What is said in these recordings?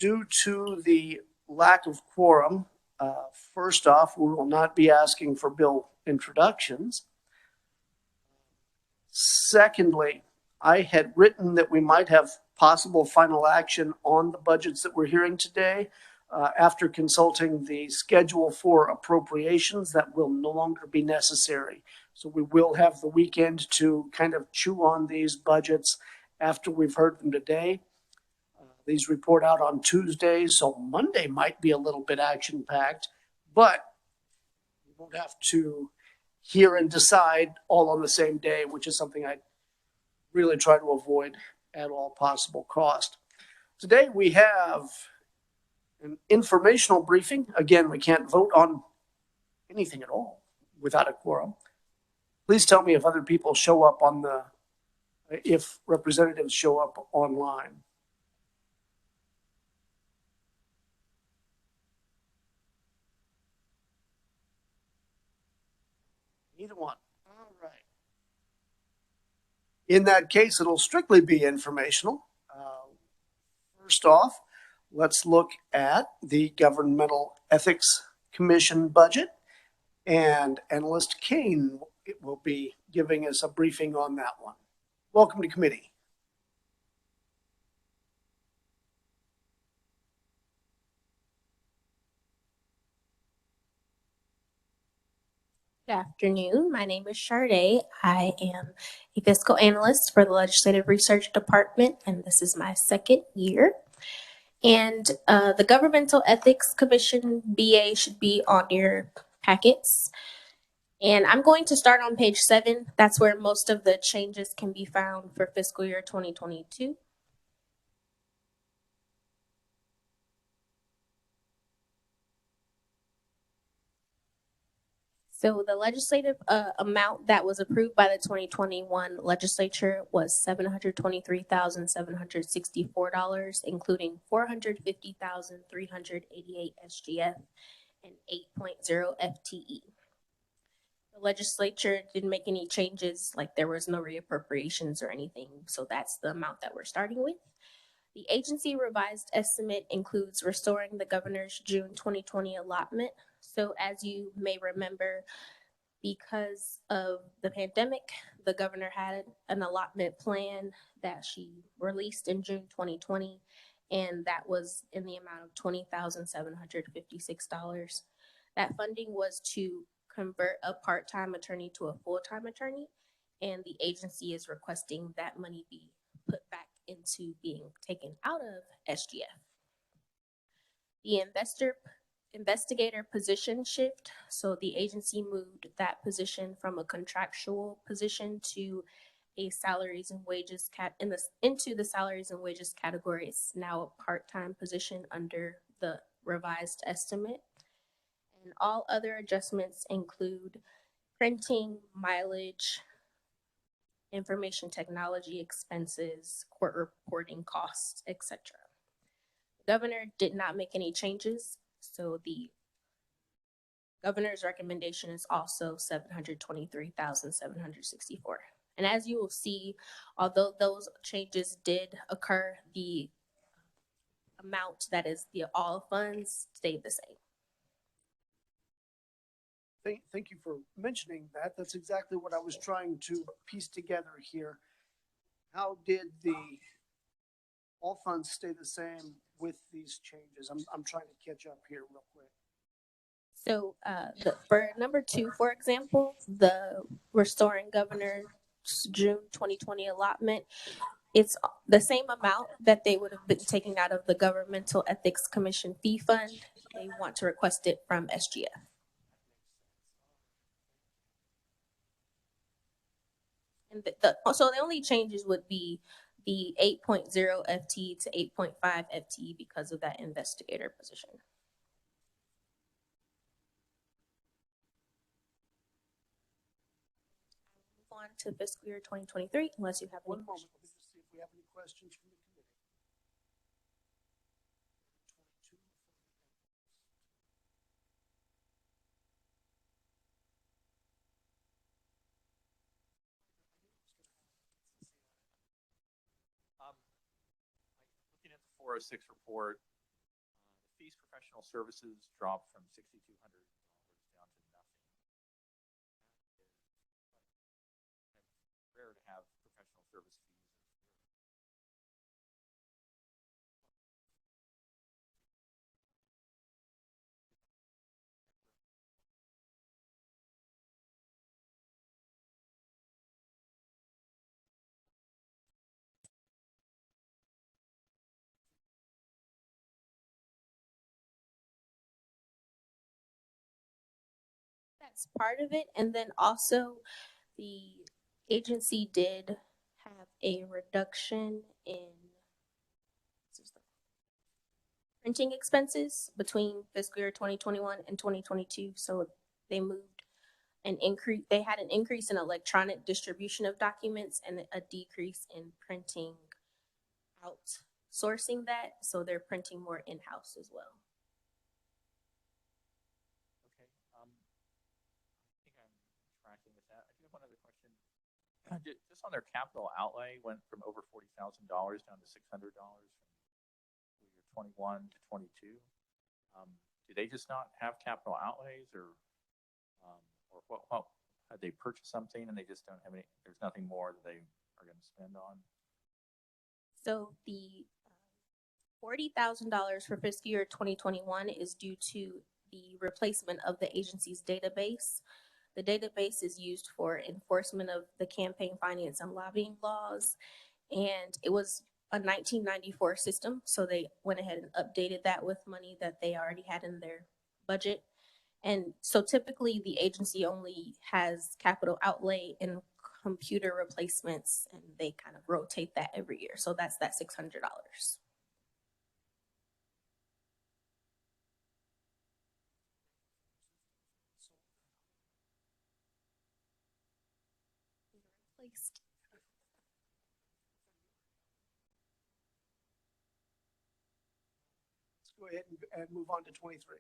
due to the lack of quorum, first off, we will not be asking for bill introductions. Secondly, I had written that we might have possible final action on the budgets that we're hearing today. After consulting the schedule for appropriations, that will no longer be necessary. So we will have the weekend to kind of chew on these budgets after we've heard them today. These report out on Tuesday, so Monday might be a little bit action-packed, but we won't have to hear and decide all on the same day, which is something I really try to avoid at all possible cost. Today we have an informational briefing. Again, we can't vote on anything at all without a quorum. Please tell me if other people show up on if representatives show up online. Either one. All right. In that case, it'll strictly be informational. First off, let's look at the Governmental Ethics Commission budget, and Analyst Kane will be giving us a briefing on that one. Welcome to committee. Good afternoon. My name is Sharday. I am a fiscal analyst for the Legislative Research Department, and this is my second year. And the Governmental Ethics Commission BA should be on your packets. And I'm going to start on page 7. That's where most of the changes can be found for fiscal year 2022. So the legislative amount that was approved by the 2021 legislature was $723,764, including $450,388 SGF and 8.0 FTE. The legislature didn't make any changes, like there was no reappropriations or anything, so that's the amount that we're starting with. The agency revised estimate includes restoring the governor's June 2020 allotment. So as you may remember, because of the pandemic, the governor had an allotment plan that she released in June 2020, and that was in the amount of $20,756. That funding was to convert a part-time attorney to a full-time attorney, and the agency is requesting that money be put back into being taken out of SGF. The investigator position shift. So the agency moved that position from a contractual position to a salaries and wages into the salaries and wages category. It's now a part-time position under the revised estimate. And all other adjustments include printing, mileage, information technology expenses, court reporting costs, etc. The governor did not make any changes, so the governor's recommendation is also $723,764. And as you will see, although those changes did occur, the amount that is the all funds stayed the same. Thank you for mentioning that. That's exactly what I was trying to piece together here. How did the all funds stay the same with these changes? I'm trying to catch up here real quick. So for number 2, for example, the restoring governor's June 2020 allotment, it's the same amount that they would have been taking out of the Governmental Ethics Commission fee fund. They want to request it from SGF. And so the only changes would be the 8.0 FTE to 8.5 FTE because of that investigator position. Move on to fiscal year 2023, unless you have one moment. Let me just see if we have any questions from the committee. Looking at the 406 report, fees professional services dropped from $6,200 down to nothing. It's rare to have professional service fees. That's part of it. And then also the agency did have a reduction in printing expenses between fiscal year 2021 and 2022. So they moved an increase, they had an increase in electronic distribution of documents and a decrease in printing outsourcing that. So they're printing more in-house as well. Okay. I think I'm tracking with that. I do have one other question. Just on their capital outlay, went from over $40,000 down to $600 from year 21 to 22. Do they just not have capital outlays, or what? Had they purchased something and they just don't have any? There's nothing more that they are going to spend on. So the $40,000 for fiscal year 2021 is due to the replacement of the agency's database. The database is used for enforcement of the campaign finance and lobbying laws, and it was a 1994 system, so they went ahead and updated that with money that they already had in their budget. And so typically the agency only has capital outlay and computer replacements, and they kind of rotate that every year. So that's that $600. Let's go ahead and move on to 23.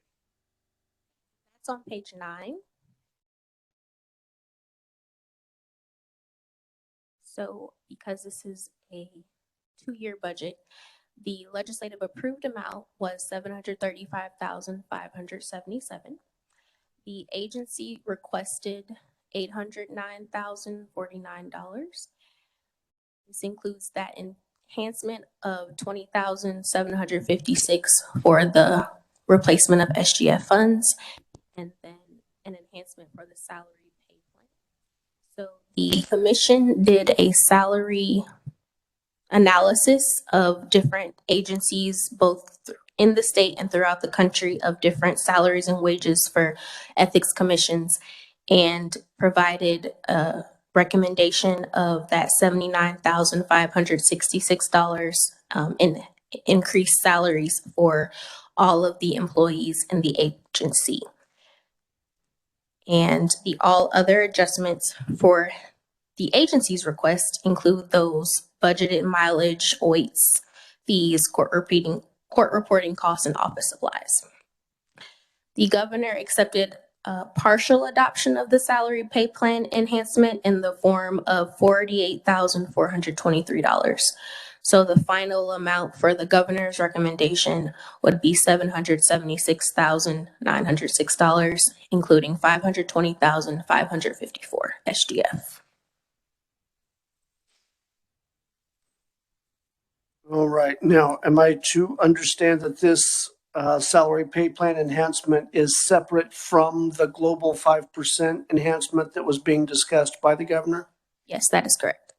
That's on page 9. So because this is a 2-year budget, the legislative approved amount was $735,577. The agency requested $809,049. This includes that enhancement of $20,756 for the replacement of SGF funds, and then an enhancement for the salary pay plan. So the commission did a salary analysis of different agencies, both in the state and throughout the country, of different salaries and wages for ethics commissions, and provided a recommendation of that $79,566 in increased salaries for all of the employees in the agency. And the all other adjustments for the agency's request include those budgeted mileage, OITs, fees, court reporting costs, and office supplies. The governor accepted a partial adoption of the salary pay plan enhancement in the form of $48,423. So the final amount for the governor's recommendation would be $776,906, including $520,554 SGF. All right. Now, am I to understand that this salary pay plan enhancement is separate from the global 5% enhancement that was being discussed by the governor? Yes, that is correct.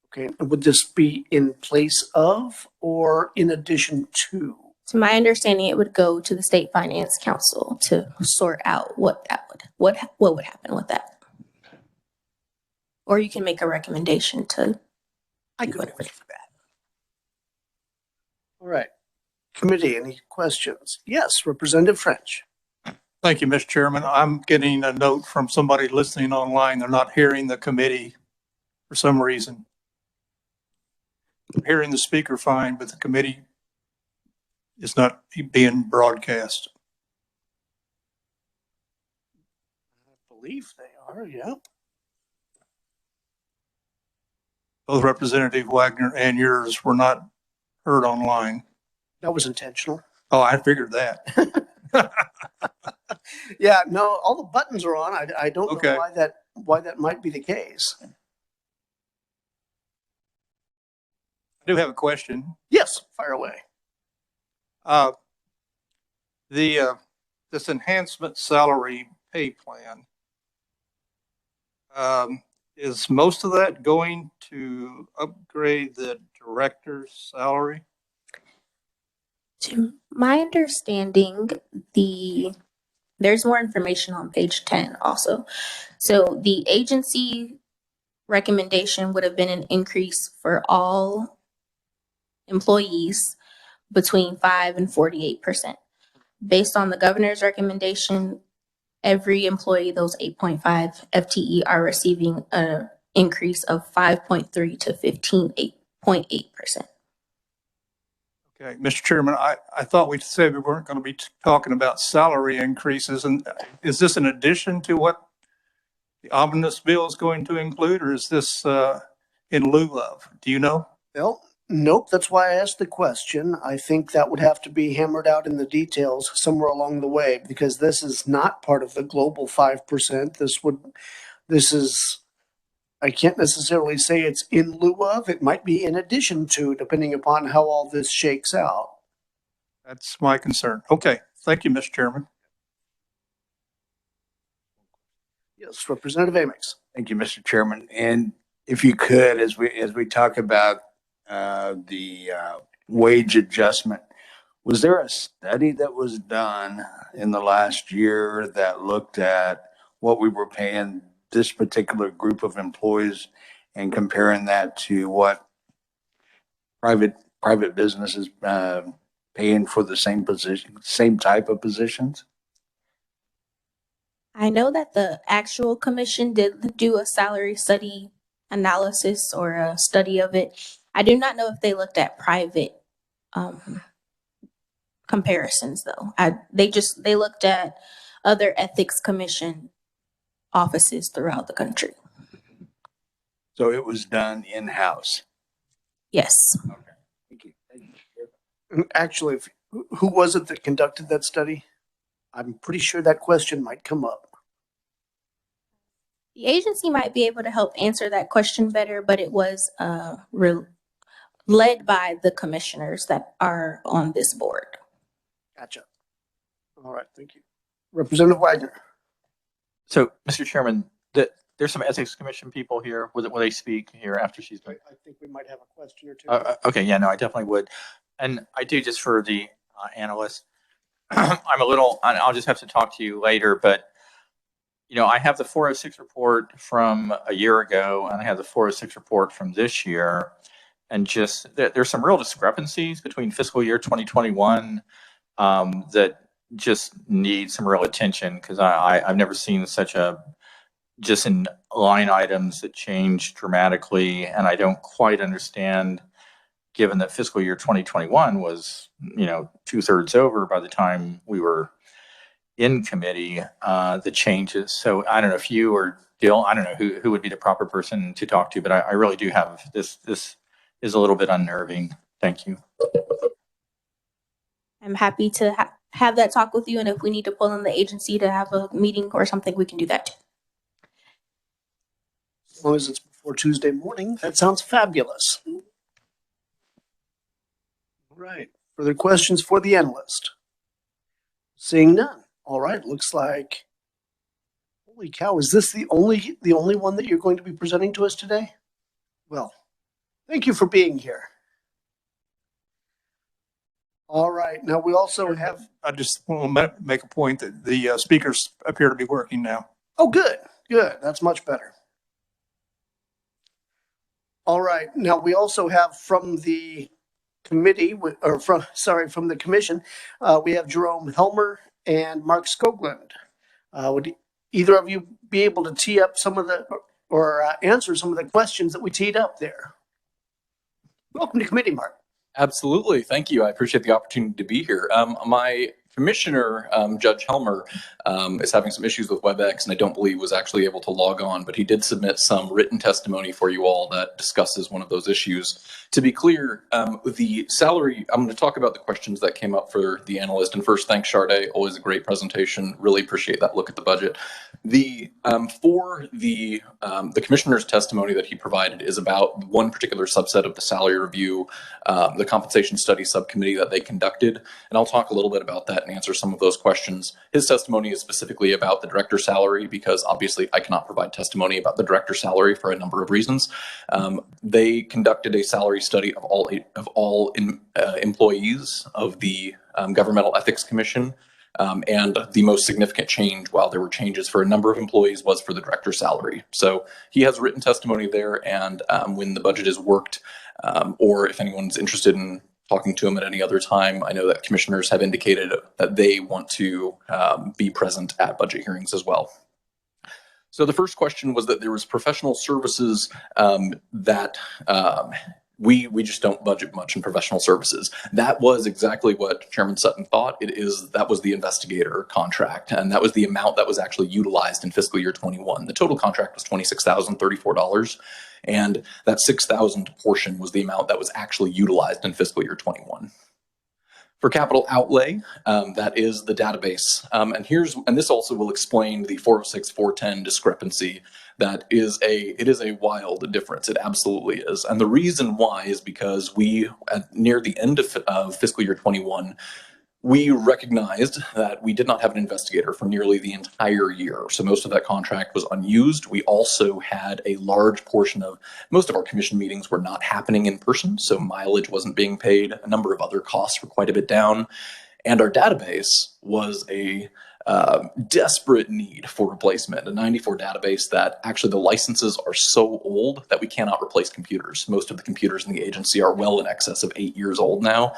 Okay. And would this be in place of or in addition to? To my understanding, it would go to the State Finance Council to sort out what would happen with that. Or you can make a recommendation to. I could do that. All right. Committee, any questions? Yes, Representative French. Thank you, Mr. Chairman. I'm getting a note from somebody listening online. They're not hearing the committee for some reason. I'm hearing the speaker fine, but the committee is not being broadcast. I believe they are, yeah. Both Representative Wagner and yours were not heard online. That was intentional. Oh, I figured that. Yeah, no, all the buttons are on. I don't Okay. know why that might be the case. I do have a question. Yes, fire away. Uh, this enhancement salary pay plan, is most of that going to upgrade the director's salary? To my understanding, there's more information on page 10 also. So the agency recommendation would have been an increase for all employees between 5 and 48%. Based on the governor's recommendation, every employee, those 8.5 FTE, are receiving an increase of 5.3 to 15.8%. Okay, Mr. Chairman, I thought we said we weren't going to be talking about salary increases. And is this in addition to what the omnibus bill is going to include, or is this in lieu of? Do you know? Well, nope, that's why I asked the question. I think that would have to be hammered out in the details somewhere along the way, because this is not part of the global 5%. This is, I can't necessarily say it's in lieu of, it might be in addition to, depending upon how all this shakes out. That's my concern. Okay, thank you, Mr. Chairman. Yes, Representative Amix. Thank you, Mr. Chairman. And if you could, as we talk about the wage adjustment, was there a study that was done in the last year that looked at what we were paying this particular group of employees and comparing that to what private businesses paying for the same position, same type of positions? I know that the actual commission did do a salary study analysis or a study of it. I do not know if they looked at private comparisons though. They looked at other ethics commission offices throughout the country. So it was done in-house. Yes. Thank you. Actually, who was it that conducted that study? I'm pretty sure that question might come up. The agency might be able to help answer that question better, but it was led by the commissioners that are on this board. Gotcha. All right, thank you. Representative Wagner. So, Mr. Chairman, there's some ethics commission people here. Will they speak here after she's done? I think we might have a question or two. Okay, yeah, no, I definitely would. And I do, just for the analysts, I'll just have to talk to you later, but I have the 406 report from a year ago, and I have the 406 report from this year. And just there's some real discrepancies between fiscal year 2021 that just need some real attention, because I've never seen such just in line items that change dramatically. And I don't quite understand, given that fiscal year 2021 was, 2/3 over by the time we were in committee, the changes. So I don't know if you or Dill, I don't know who would be the proper person to talk to, but I really do have this is a little bit unnerving. Thank you. I'm happy to have that talk with you, and if we need to pull in the agency to have a meeting or something, we can do that too. As long as it's before Tuesday morning, that sounds fabulous. All right, further questions for the analyst? Seeing none. All right, looks like, holy cow, is this the only one that you're going to be presenting to us today? Well, thank you for being here. All right, now we also have, I just want to make a point that the speakers appear to be working now. oh, good, that's much better. All right, now we also have from the committee, from the commission, we have Jerome, Helmer, and Mark Skoglund. Would either of you be able to tee up some of the, or answer some of the questions that we teed up there? Welcome to committee, Mark. Absolutely. Thank you. I appreciate the opportunity to be here. My commissioner, Judge Helmer, is having some issues with WebEx, and I don't believe was actually able to log on, but he did submit some written testimony for you all that discusses one of those issues. To be clear, the salary, I'm going to talk about the questions that came up for the analyst. And first, thanks, Sade. Always a great presentation. Really appreciate that look at the budget. For the commissioner's testimony that he provided is about one particular subset of the salary review, the compensation study subcommittee that they conducted. And I'll talk a little bit about that and answer some of those questions. His testimony is specifically about the director's salary, because obviously I cannot provide testimony about the director's salary for a number of reasons. They conducted a salary study of all employees of the Governmental Ethics Commission. And the most significant change, while there were changes for a number of employees, was for the director's salary. So he has written testimony there, and when the budget is worked, or if anyone's interested in talking to him at any other time, I know that commissioners have indicated that they want to be present at budget hearings as well. So the first question was that there was professional services that we just don't budget much in professional services. That was exactly what Chairman Sutton thought. That was the investigator contract, and that was the amount that was actually utilized in fiscal year 21. The total contract was $26,034, and that $6,000 portion was the amount that was actually utilized in fiscal year 21. For capital outlay, that is the database. And this also will explain the 406-410 discrepancy. It is a wild difference. It absolutely is. And the reason why is because near the end of fiscal year 21, we recognized that we did not have an investigator for nearly the entire year. So most of that contract was unused. We also had a large portion of most of our commission meetings were not happening in person. So mileage wasn't being paid. A number of other costs were quite a bit down. And our database was a desperate need for replacement, a 94 database that actually the licenses are so old that we cannot replace computers. Most of the computers in the agency are well in excess of 8 years old now.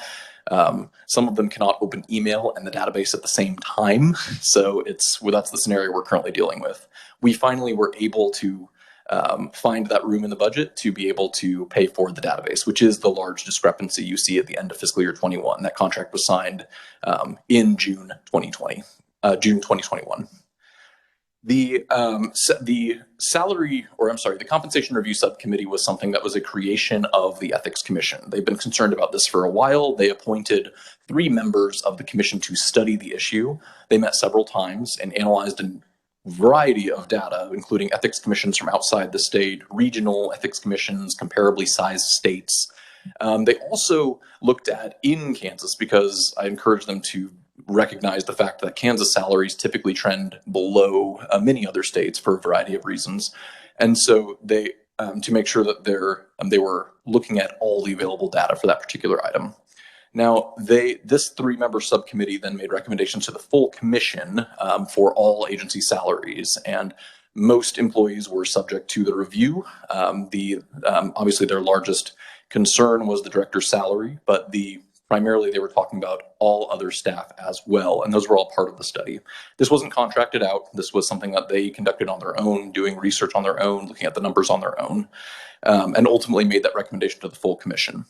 Some of them cannot open email and the database at the same time. So that's the scenario we're currently dealing with. We finally were able to find that room in the budget to be able to pay for the database, which is the large discrepancy you see at the end of fiscal year 21. That contract was signed in June 2021. The compensation review subcommittee was something that was a creation of the Ethics Commission. They've been concerned about this for a while. They appointed 3 members of the commission to study the issue. They met several times and analyzed a variety of data, including ethics commissions from outside the state, regional ethics commissions, comparably sized states. They also looked at in Kansas, because I encouraged them to recognize the fact that Kansas salaries typically trend below many other states for a variety of reasons. And so they, to make sure that they were looking at all the available data for that particular item. Now, this 3-member subcommittee then made recommendations to the full commission for all agency salaries, and most employees were subject to the review. Obviously, their largest concern was the director's salary, but primarily they were talking about all other staff as well, and those were all part of the study. This wasn't contracted out. This was something that they conducted on their own, doing research on their own, looking at the numbers on their own, and ultimately made that recommendation to the full commission.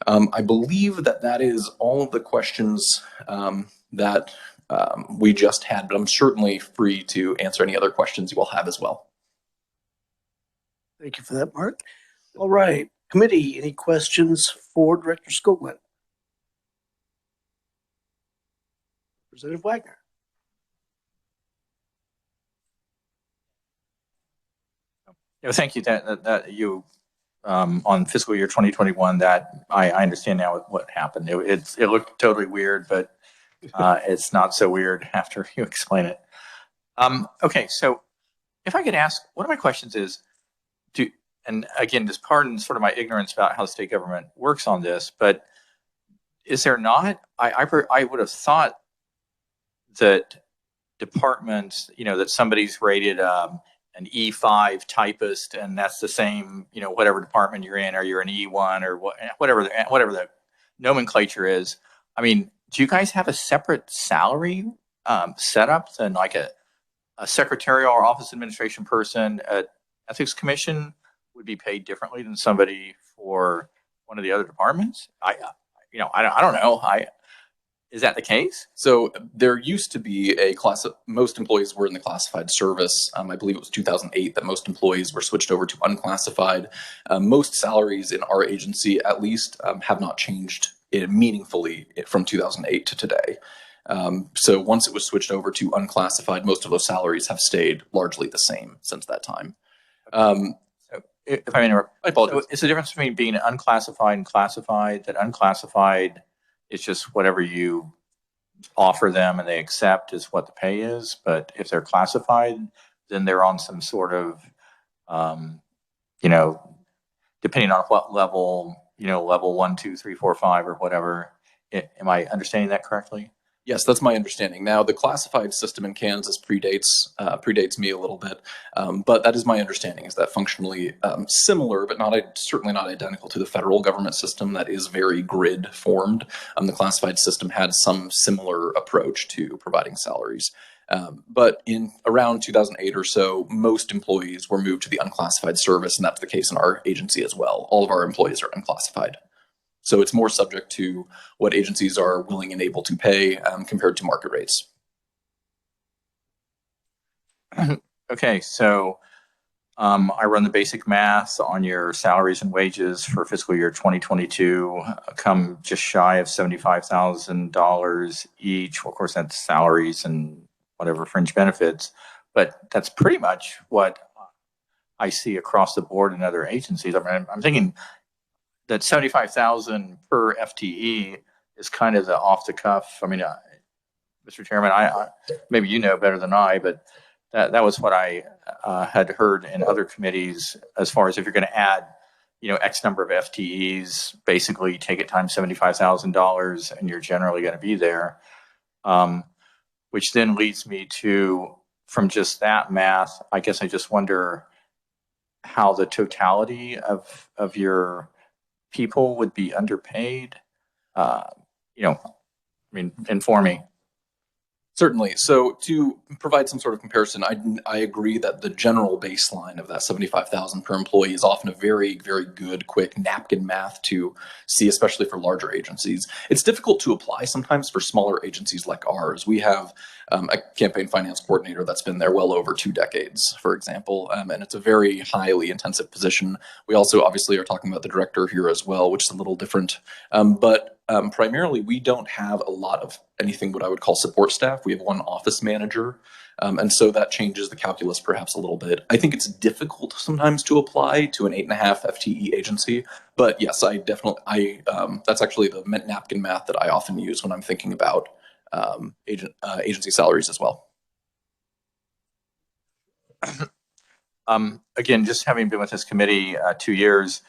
I believe that is all of the questions that we just had, but I'm certainly free to answer any other questions you all have as well. Thank you for that, Mark. All right, committee, any questions for Director Skoglund? Representative Wagner. Thank you. That you on fiscal year 2021. That I understand now what happened. It looked totally weird, but it's not so weird after you explain it. Okay, so if I could ask, one of my questions is, and again, just pardon sort of my ignorance about how the state government works on this, but is there not? I would have thought that departments, that somebody's rated an E5 typist, and that's the same, whatever department you're in, or you're an E1 or whatever the nomenclature is. I mean, do you guys have a separate salary setup than like a secretarial or office administration person at Ethics Commission would be paid differently than somebody for one of the other departments? I don't know. Is that the case? So there used to be a class. Most employees were in the classified service. I believe it was 2008 that most employees were switched over to unclassified. Most salaries in our agency, at least, have not changed meaningfully from 2008 to today. So once it was switched over to unclassified, most of those salaries have stayed largely the same since that time. So if I may interrupt, I apologize. so it's the difference between being unclassified and classified. That unclassified is just whatever you offer them and they accept is what the pay is. But if they're classified, then they're on some sort of, depending on what level, level 1, 2, 3, 4, 5, or whatever. Am I understanding that correctly? Yes, that's my understanding. Now, the classified system in Kansas predates me a little bit, but that is my understanding. Is that functionally similar, but certainly not identical to the federal government system that is very grid formed. The classified system had some similar approach to providing salaries, but in around 2008 or so, most employees were moved to the unclassified service, and that's the case in our agency as well. All of our employees are unclassified. So it's more subject to what agencies are willing and able to pay compared to market rates. Okay, so I run the basic math on your salaries and wages for fiscal year 2022, come just shy of $75,000 each. Well, of course, that's salaries and whatever fringe benefits, but that's pretty much what I see across the board in other agencies. I mean, I'm thinking that 75,000 per FTE is kind of the off the cuff. I mean, Mr. Chairman, I maybe you know better than I, but that was what I had heard in other committees as far as if you're going to add, X number of FTEs, basically take it times $75,000 and you're generally going to be there. Which then leads me to, from just that math, I guess I just wonder how the totality of your people would be underpaid. Inform me. Certainly. So to provide some sort of comparison, I agree that the general baseline of that 75,000 per employee is often a very, very good, quick napkin math to see, especially for larger agencies. It's difficult to apply sometimes for smaller agencies like ours. We have a campaign finance coordinator that's been there well over 2 decades, for example, and it's a very highly intensive position. We also obviously are talking about the director here as well, which is a little different, but primarily, we don't have a lot of anything what I would call support staff. We have one office manager, and so that changes the calculus perhaps a little bit. I think it's difficult sometimes to apply to an 8.5 FTE agency, but yes, that's actually the napkin math that I often use when I'm thinking about agency salaries as well. Again, just having been with this committee 2 years,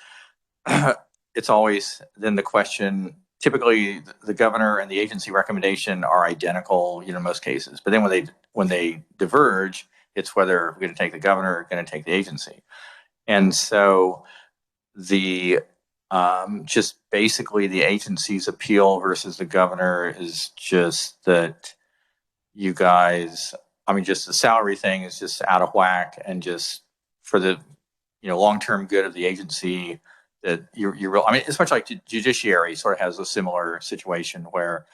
it's always then the question. Typically, the governor and the agency recommendation are identical, in most cases. But then when they diverge, it's whether we're going to take the governor or going to take the agency. And so the just basically the agency's appeal versus the governor is just that you guys. I mean, just the salary thing is just out of whack, and just for the long-term good of the agency. That you're real. I mean, it's much like judiciary sort of has a similar situation where,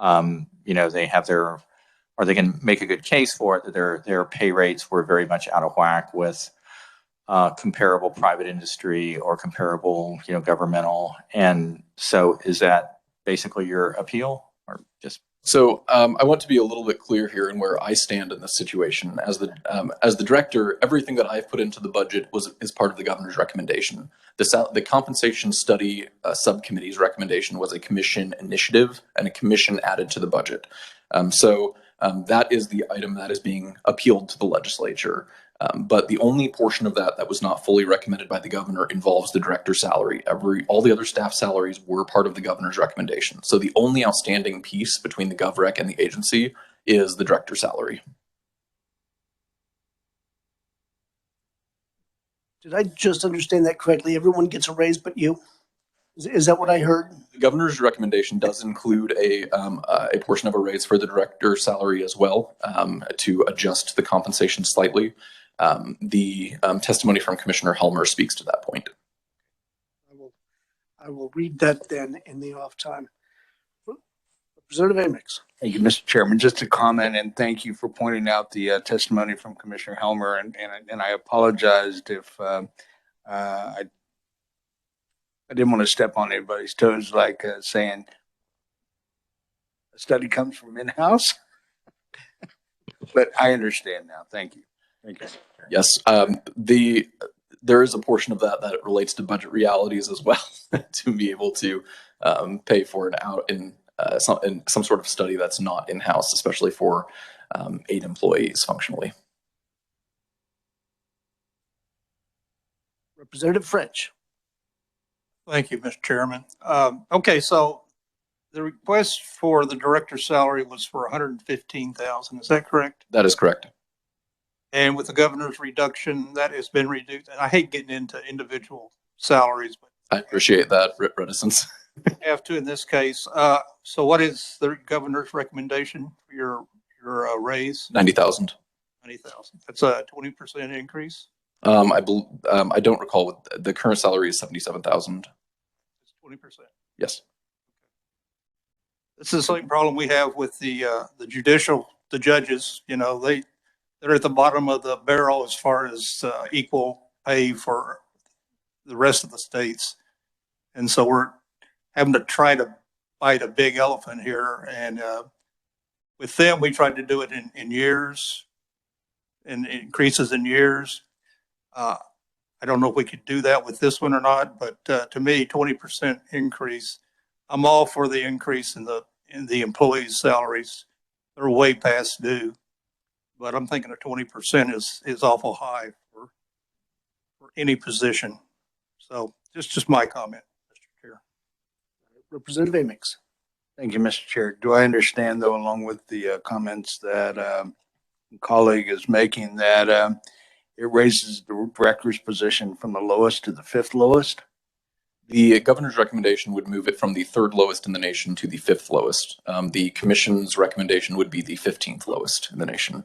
they have they can make a good case for it that their pay rates were very much out of whack with comparable private industry or comparable, governmental. And so, is that basically your appeal, or just? So I want to be a little bit clear here in where I stand in this situation. As the director, everything that I've put into the budget is part of the governor's recommendation. The compensation study subcommittee's recommendation was a commission initiative and a commission added to the budget. So that is the item that is being appealed to the legislature. But the only portion of that was not fully recommended by the governor involves the director's salary. All the other staff salaries were part of the governor's recommendation. So the only outstanding piece between the GovRec and the agency is the director's salary. Did I just understand that correctly? Everyone gets a raise but you? Is that what I heard? The governor's recommendation does include a portion of a raise for the director's salary as well, to adjust the compensation slightly. The testimony from Commissioner Helmer speaks to that point. I will read that then in the off time. Representative Amix. Thank you, Mr. Chairman. Just a comment, and thank you for pointing out the testimony from Commissioner Helmer. And I apologized if I didn't want to step on anybody's toes, like saying a study comes from in-house. But I understand now. Thank you. Thank you. Yes, there is a portion of that that relates to budget realities as well, to be able to pay for it out in some sort of study that's not in-house, especially for 8 employees functionally. Representative French. Thank you, Mr. Chairman. Okay, so the request for the director's salary was for 115,000. Is that correct? That is correct. And with the governor's reduction, that has been reduced. And I hate getting into individual salaries, but I appreciate that reticence. I have to in this case. So what is the governor's recommendation for your raise? 90,000. 90,000. That's a 20% increase. I don't recall what the current salary is. 77,000. It's 20%. Yes. This is the same problem we have with the judges. You know, they're at the bottom of the barrel as far as equal pay for the rest of the states. And so we're having to try to fight a big elephant here. And with them, we tried to do it in years and increases in years. I don't know if we could do that with this one or not, but to me, 20% increase, I'm all for the increase in the employees' salaries. They're way past due, but I'm thinking a 20% is awful high for any position. So just my comment, Mr. Chair. Representative Amix. Thank you, Mr. Chair. Do I understand, though, along with the comments that a colleague is making, that it raises the director's position from the lowest to the 5th lowest? The governor's recommendation would move it from the 3rd lowest in the nation to the 5th lowest. The commission's recommendation would be the 15th lowest in the nation.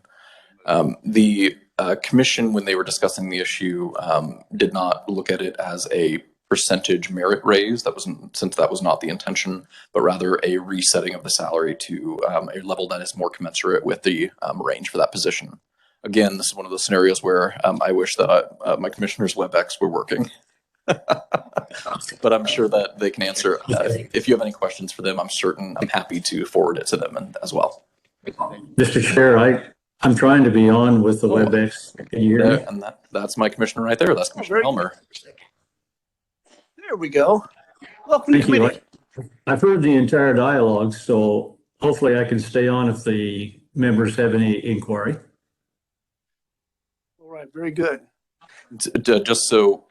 The commission, when they were discussing the issue, did not look at it as a percentage merit raise. Since that was not the intention, but rather a resetting of the salary to a level that is more commensurate with the range for that position. Again, this is one of those scenarios where I wish that my commissioner's WebEx were working. But I'm sure that they can answer. If you have any questions for them, I'm happy to forward it to them as well. Mr. Chair, I'm trying to be on with the WebEx. Can you hear me? And that's my commissioner right there. That's Commissioner Helmer. There we go. Welcome to committee. I've heard the entire dialogue, so hopefully I can stay on if the members have any inquiry. All right, very good. Just so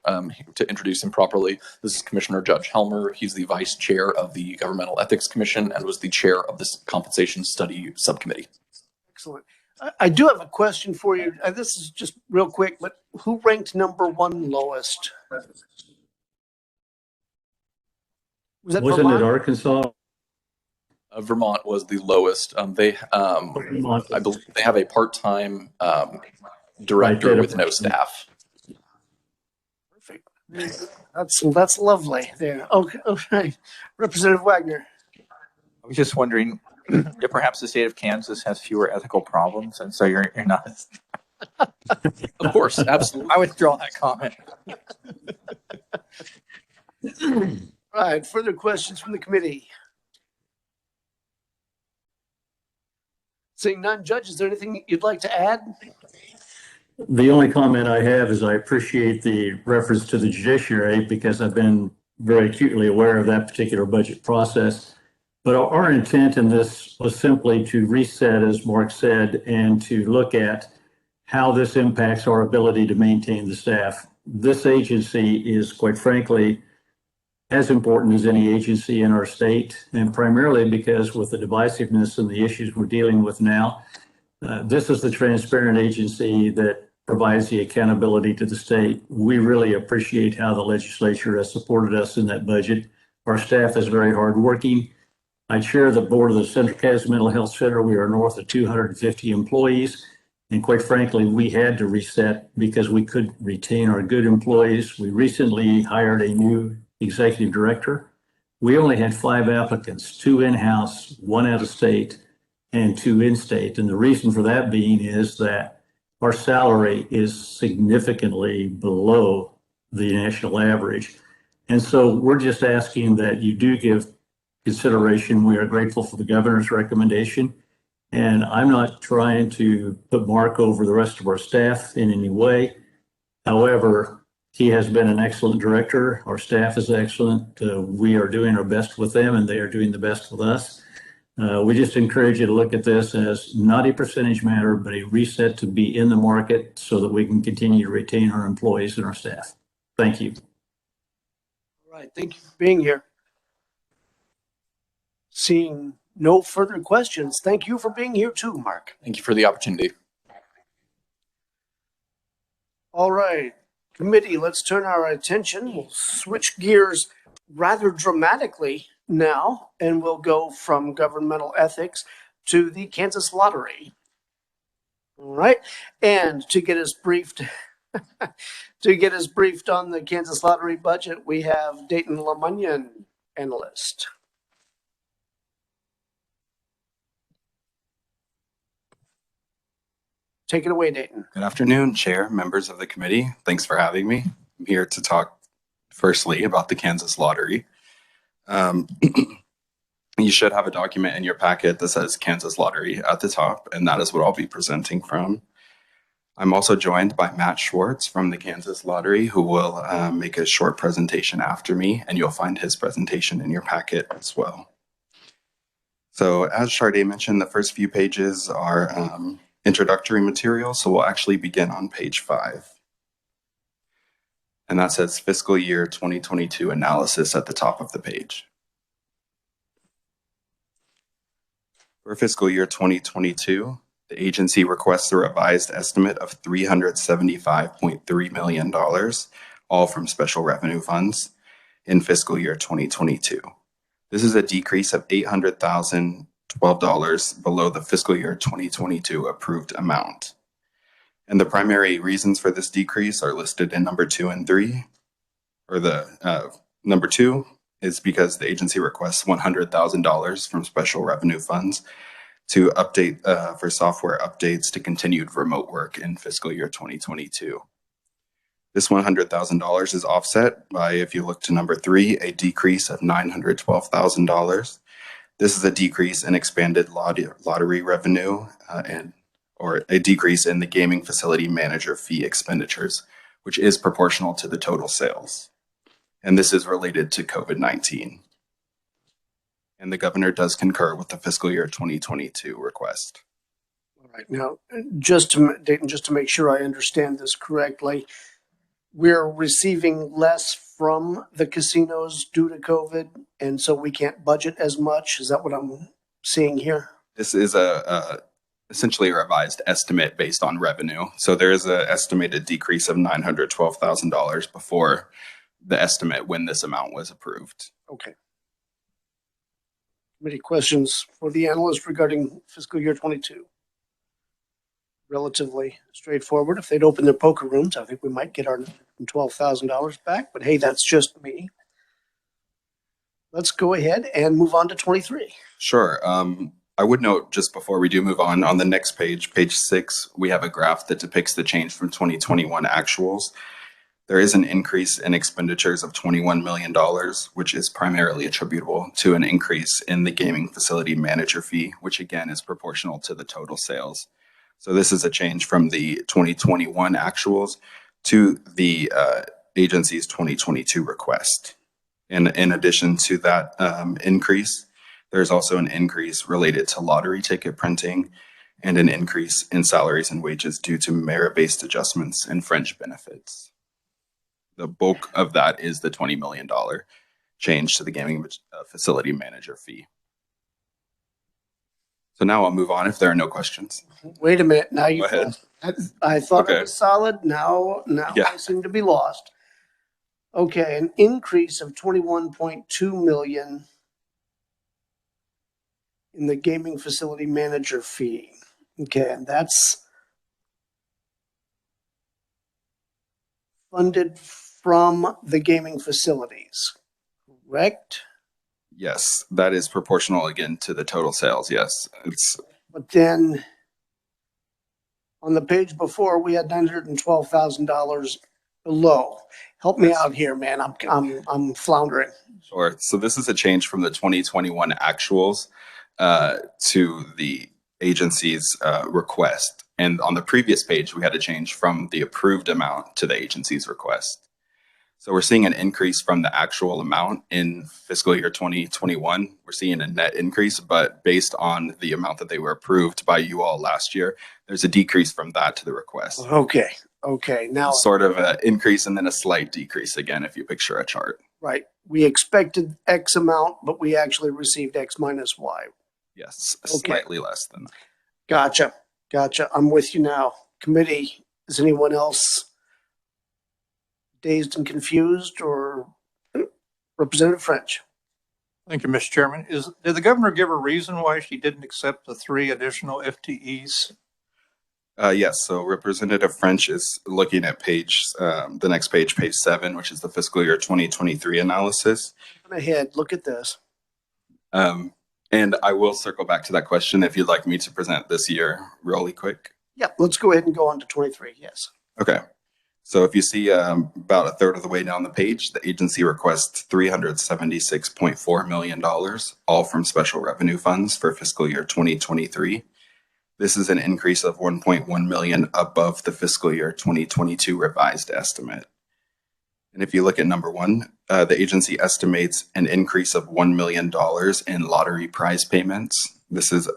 to introduce him properly, this is Commissioner Judge Helmer. He's the vice chair of the Governmental Ethics Commission and was the chair of this compensation study subcommittee. Excellent. I do have a question for you. This is just real quick, but who ranked #1 lowest? Wasn't it Arkansas? Vermont was the lowest. I believe they have a part-time director with no staff. Perfect. That's lovely there. Okay. Representative Wagner. I was just wondering if perhaps the state of Kansas has fewer ethical problems, and so you're not. Of course, absolutely. I withdraw that comment. All right. Further questions from the committee? Seeing none, Judge, is there anything you'd like to add? The only comment I have is I appreciate the reference to the judiciary because I've been very acutely aware of that particular budget process. But our intent in this was simply to reset, as Mark said, and to look at how this impacts our ability to maintain the staff. This agency is, quite frankly, as important as any agency in our state, and primarily because with the divisiveness and the issues we're dealing with now, this is the transparent agency that provides the accountability to the state. We really appreciate how the legislature has supported us in that budget. Our staff is very hardworking. I chair the board of the Central Kansas Mental Health Center. We are north of 250 employees. And quite frankly, we had to reset because we couldn't retain our good employees. We recently hired a new executive director. we only had 5 applicants, 2 in-house, 1 out of state, and 2 in-state. And the reason for that being is that our salary is significantly below the national average. And so we're just asking that you do give consideration. We are grateful for the governor's recommendation. And I'm not trying to put Mark over the rest of our staff in any way. However, he has been an excellent director. Our staff is excellent. We are doing our best with them and they are doing the best with us. We just encourage you to look at this as not a percentage matter, but a reset to be in the market so that we can continue to retain our employees and our staff. Thank you. All right, thank you for being here. Seeing no further questions, thank you for being here too, Mark. Thank you for the opportunity. All right, committee, let's turn our attention. We'll switch gears rather dramatically now, and we'll go from governmental ethics to the Kansas Lottery. All right, and to get us briefed, on the Kansas Lottery budget, we have Dayton LeMunyon, analyst. Take it away, Dayton. Good afternoon, Chair, members of the committee. Thanks for having me. I'm here to talk firstly about the Kansas Lottery. You should have a document in your packet that says Kansas Lottery at the top, and that is what I'll be presenting from. I'm also joined by Matt Schwartz from the Kansas Lottery, who will make a short presentation after me, and you'll find his presentation in your packet as well. So as Sharday mentioned, the first few pages are introductory material, so we'll actually begin on page 5. And that says Fiscal Year 2022 Analysis at the top of the page. For fiscal year 2022, the agency requests a revised estimate of $375.3 million, all from special revenue funds, in fiscal year 2022. This is a decrease of $800,012 below the fiscal year 2022 approved amount. And the primary reasons for this decrease are listed in number 2 and 3. Or the number 2 is because the agency requests $100,000 from special revenue funds to update for software updates to continued remote work in fiscal year 2022. This $100,000 is offset by, if you look to number 3, a decrease of $912,000. This is a decrease in expanded lottery revenue or a decrease in the gaming facility manager fee expenditures, which is proportional to the total sales. And this is related to COVID-19. And the governor does concur with the fiscal year 2022 request. All right, now, Dayton, just to make sure I understand this correctly, we're receiving less from the casinos due to COVID, and so we can't budget as much. Is that what I'm seeing here? This is essentially a revised estimate based on revenue. So there is an estimated decrease of $912,000 before the estimate when this amount was approved. Okay. Any questions for the analyst regarding fiscal year 22? Relatively straightforward. If they'd open their poker rooms, I think we might get our $12,000 back, but hey, that's just me. Let's go ahead and move on to 23. Sure. I would note, just before we do move on the next page, page 6, we have a graph that depicts the change from 2021 actuals. There is an increase in expenditures of $21 million, which is primarily attributable to an increase in the gaming facility manager fee, which again is proportional to the total sales. So this is a change from the 2021 actuals to the agency's 2022 request. And in addition to that increase, there's also an increase related to lottery ticket printing and an increase in salaries and wages due to merit-based adjustments and fringe benefits. The bulk of that is the $20 million change to the gaming facility manager fee. So now I'll move on if there are no questions. Wait a minute. Now you. Go ahead. I thought Okay. it was solid. Now Yeah. I seem to be lost. Okay, an increase of 21.2 million in the gaming facility manager fee. Okay, and that's funded from the gaming facilities, correct? Yes, that is proportional again to the total sales. Yes, it's But then on the page before, we had $912,000 below. Help me out here, man. I'm floundering. sure. So this is a change from the 2021 actuals to the agency's request. And on the previous page, we had a change from the approved amount to the agency's request. So we're seeing an increase from the actual amount in fiscal year 2021. We're seeing a net increase, but based on the amount that they were approved by you all last year, there's a decrease from that to the request. Okay. Okay. Now, Sort of an increase and then a slight decrease again, if you picture a chart. right. We expected X amount, but we actually received X minus Y. Yes, Okay. slightly less than that. Gotcha. Gotcha. I'm with you now. Committee, is anyone else dazed and confused, or Representative French? Thank you, Mr. Chairman. Did the governor give a reason why she didn't accept the 3 additional FTEs? Yes, so Representative French is looking at the next page, page 7, which is the fiscal year 2023 analysis. Go ahead, look at this. And I will circle back to that question if you'd like me to present this year really quick. Yeah, let's go ahead and go on to 23. Yes. Okay. So if you see about a third of the way down the page, the agency requests $376.4 million, all from special revenue funds for fiscal year 2023. This is an increase of 1.1 million above the fiscal year 2022 revised estimate. And if you look at number 1, the agency estimates an increase of $1 million in lottery prize payments. This is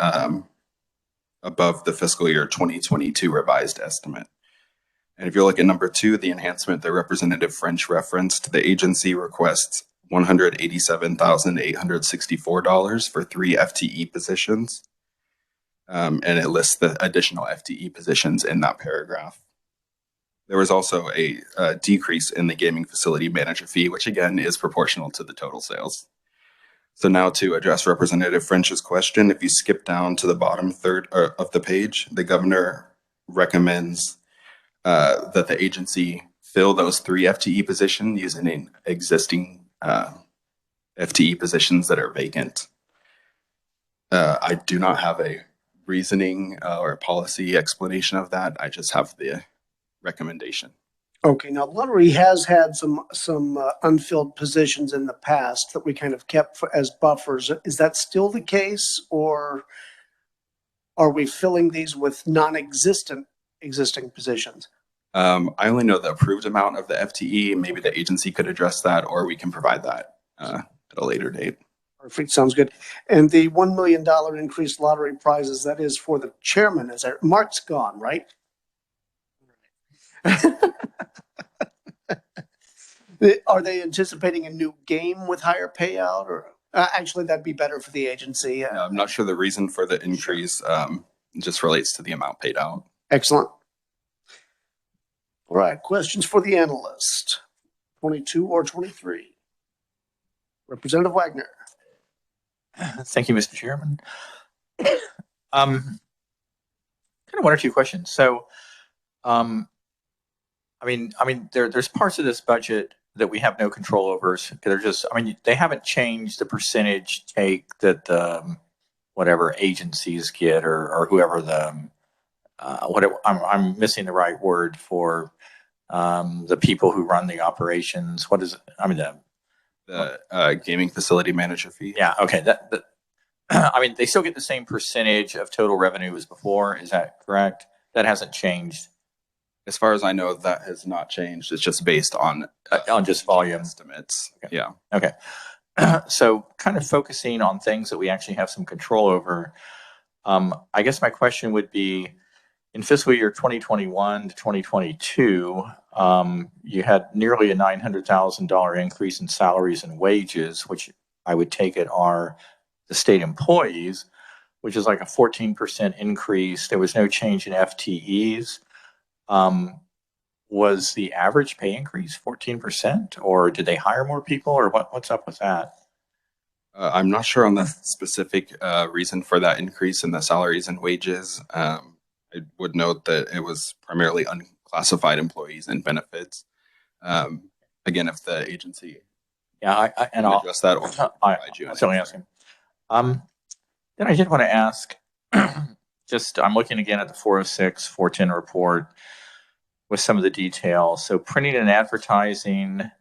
above the fiscal year 2022 revised estimate. And if you look at number 2, the enhancement that Representative French referenced, the agency requests $187,864 for 3 FTE positions. And it lists the additional FTE positions in that paragraph. There was also a decrease in the gaming facility manager fee, which again is proportional to the total sales. So now to address Representative French's question, if you skip down to the bottom third of the page, the governor recommends that the agency fill those 3 FTE positions using existing FTE positions that are vacant. I do not have a reasoning or a policy explanation of that. I just have the recommendation. Okay, now lottery has had some unfilled positions in the past that we kind of kept as buffers. Is that still the case, or are we filling these with existing positions? I only know the approved amount of the FTE. Maybe the agency could address that, or we can provide that at a later date. Perfect, sounds good. And the $1 million increased lottery prizes, that is for the chairman, is that Mark's gone, right? Are they anticipating a new game with higher payout, or actually that'd be better for the agency? I'm not sure the reason for the increase. Just relates to the amount paid out. Excellent. All right, questions for the analyst, 22 or 23? Representative Wagner. Thank you, Mr. Chairman. Kind of 1 or 2 questions. So, there's parts of this budget that we have no control over. They're just, they haven't changed the percentage take that whatever agencies get or whoever whatever. I'm missing the right word for the people who run the operations. What is it? The gaming facility manager fee. Yeah. Okay. They still get the same percentage of total revenue as before. Is that correct? That hasn't changed. As far as I know, that has not changed. It's just based on just volume estimates. Okay. Yeah. Okay. So kind of focusing on things that we actually have some control over. I guess my question would be, in fiscal year 2021 to 2022, you had nearly a $900,000 increase in salaries and wages, which I would take it are the state employees, which is like a 14% increase. There was no change in FTEs. Was the average pay increase 14%, or did they hire more people, or what's up with that? I'm not sure on the specific reason for that increase in the salaries and wages. I would note that it was primarily unclassified employees and benefits. Again, if the agency Yeah, and I'll address that or provide you I'll an certainly answer. ask him. Then I did want to ask, I'm looking again at the 406, 410 report with some of the details. So printing and advertising,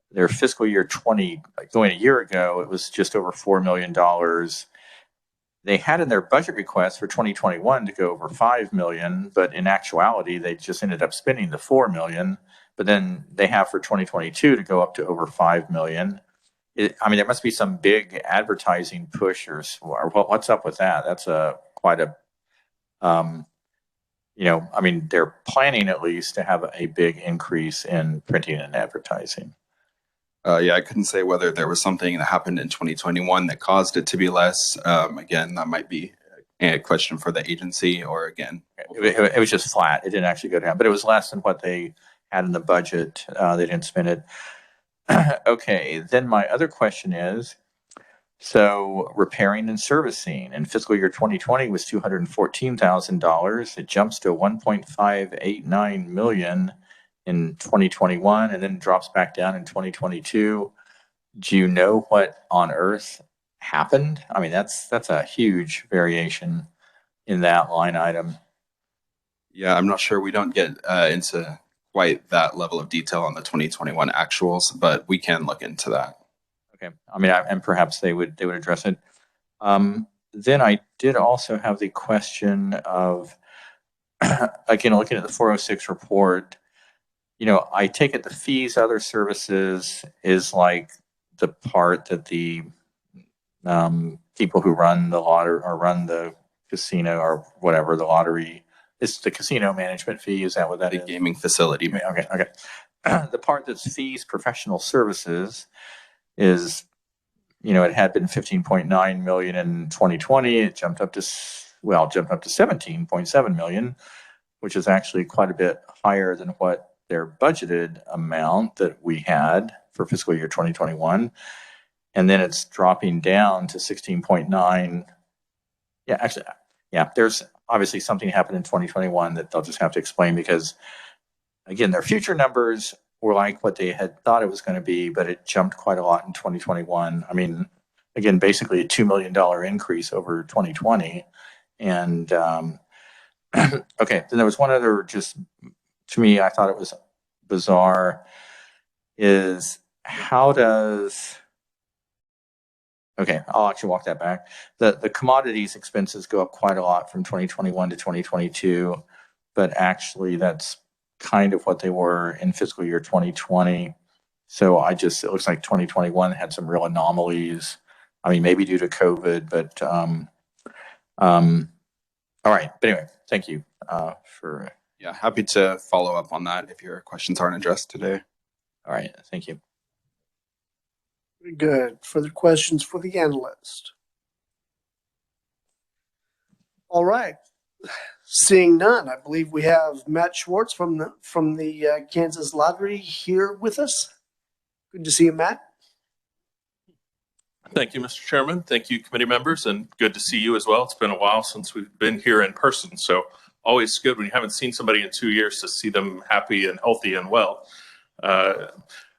their fiscal year 20, going a year ago, it was just over $4 million. They had in their budget request for 2021 to go over 5 million, but in actuality, they just ended up spending the 4 million. But then they have for 2022 to go up to over 5 million. There must be some big advertising push or what's up with that? That's quite a, they're planning at least to have a big increase in printing and advertising. Yeah, I couldn't say whether there was something that happened in 2021 that caused it to be less. Again, that might be a question for the agency, or again, it was just flat. It didn't actually go down, but it was less than what they had in the budget. They didn't spend it. Okay, then my other question is, so repairing and servicing in fiscal year 2020 was $214,000. It jumps to 1.589 million in 2021 and then drops back down in 2022. Do you know what on earth happened? I mean, that's a huge variation in that line item. Yeah, I'm not sure. We don't get into quite that level of detail on the 2021 actuals, but we can look into that. Okay. And perhaps they would address it. Then I did also have the question of, again, looking at the 406 report, I take it the fees, other services is like the part that the people who run the lottery or run the casino or whatever, the lottery, it's the casino management fee. Is that what that The is? gaming facility. Okay. The part that's fees, professional services is, it had been 15.9 million in 2020. It jumped up to 17.7 million, which is actually quite a bit higher than what their budgeted amount that we had for fiscal year 2021. And then it's dropping down to 16.9. There's obviously something happened in 2021 that they'll just have to explain, because again, their future numbers were like what they had thought it was going to be, but it jumped quite a lot in 2021. Again, basically a $2 million increase over 2020. And okay, then there was one other, just to me, I thought it was bizarre, is okay, I'll actually walk that back. The commodities expenses go up quite a lot from 2021 to 2022, but actually that's kind of what they were in fiscal year 2020. So it looks like 2021 had some real anomalies. Maybe due to COVID, but all right. But anyway, thank you for. Yeah, happy to follow up on that if your questions aren't addressed today. All right, thank you. Very good. Further questions for the analyst? All right. Seeing none, I believe we have Matt Schwartz from the Kansas Lottery here with us. Good to see you, Matt. Thank you, Mr. Chairman. Thank you, committee members, and good to see you as well. It's been a while since we've been here in person, so always good when you haven't seen somebody in 2 years to see them happy and healthy and well.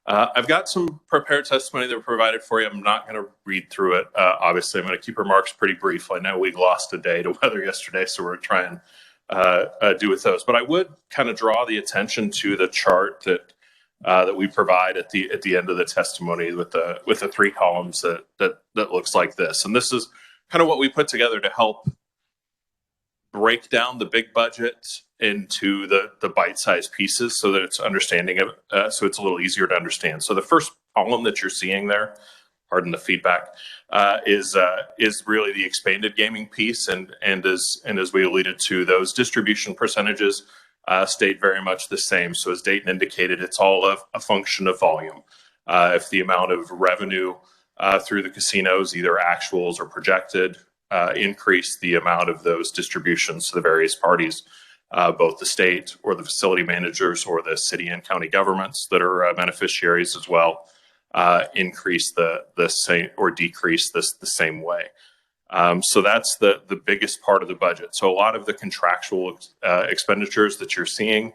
I've got some prepared testimony that were provided for you. I'm not going to read through it. Obviously, I'm going to keep remarks pretty brief. I know we lost a day to weather yesterday, so we're trying to do with those. But I would kind of draw the attention to the chart that we provide at the end of the testimony with the 3 columns that looks like this. And this is kind of what we put together to help break down the big budget into the bite-sized pieces so that it's understanding of so it's a little easier to understand. So the first column that you're seeing there, pardon the feedback, is really the expanded gaming piece, and as we alluded to, those distribution percentages stayed very much the same. So as Dayton indicated, it's all a function of volume. If the amount of revenue through the casinos, either actuals or projected, increase the amount of those distributions to the various parties, both the state or the facility managers or the city and county governments that are beneficiaries as well, increase the same or decrease the same way. So that's the biggest part of the budget. So a lot of the contractual expenditures that you're seeing,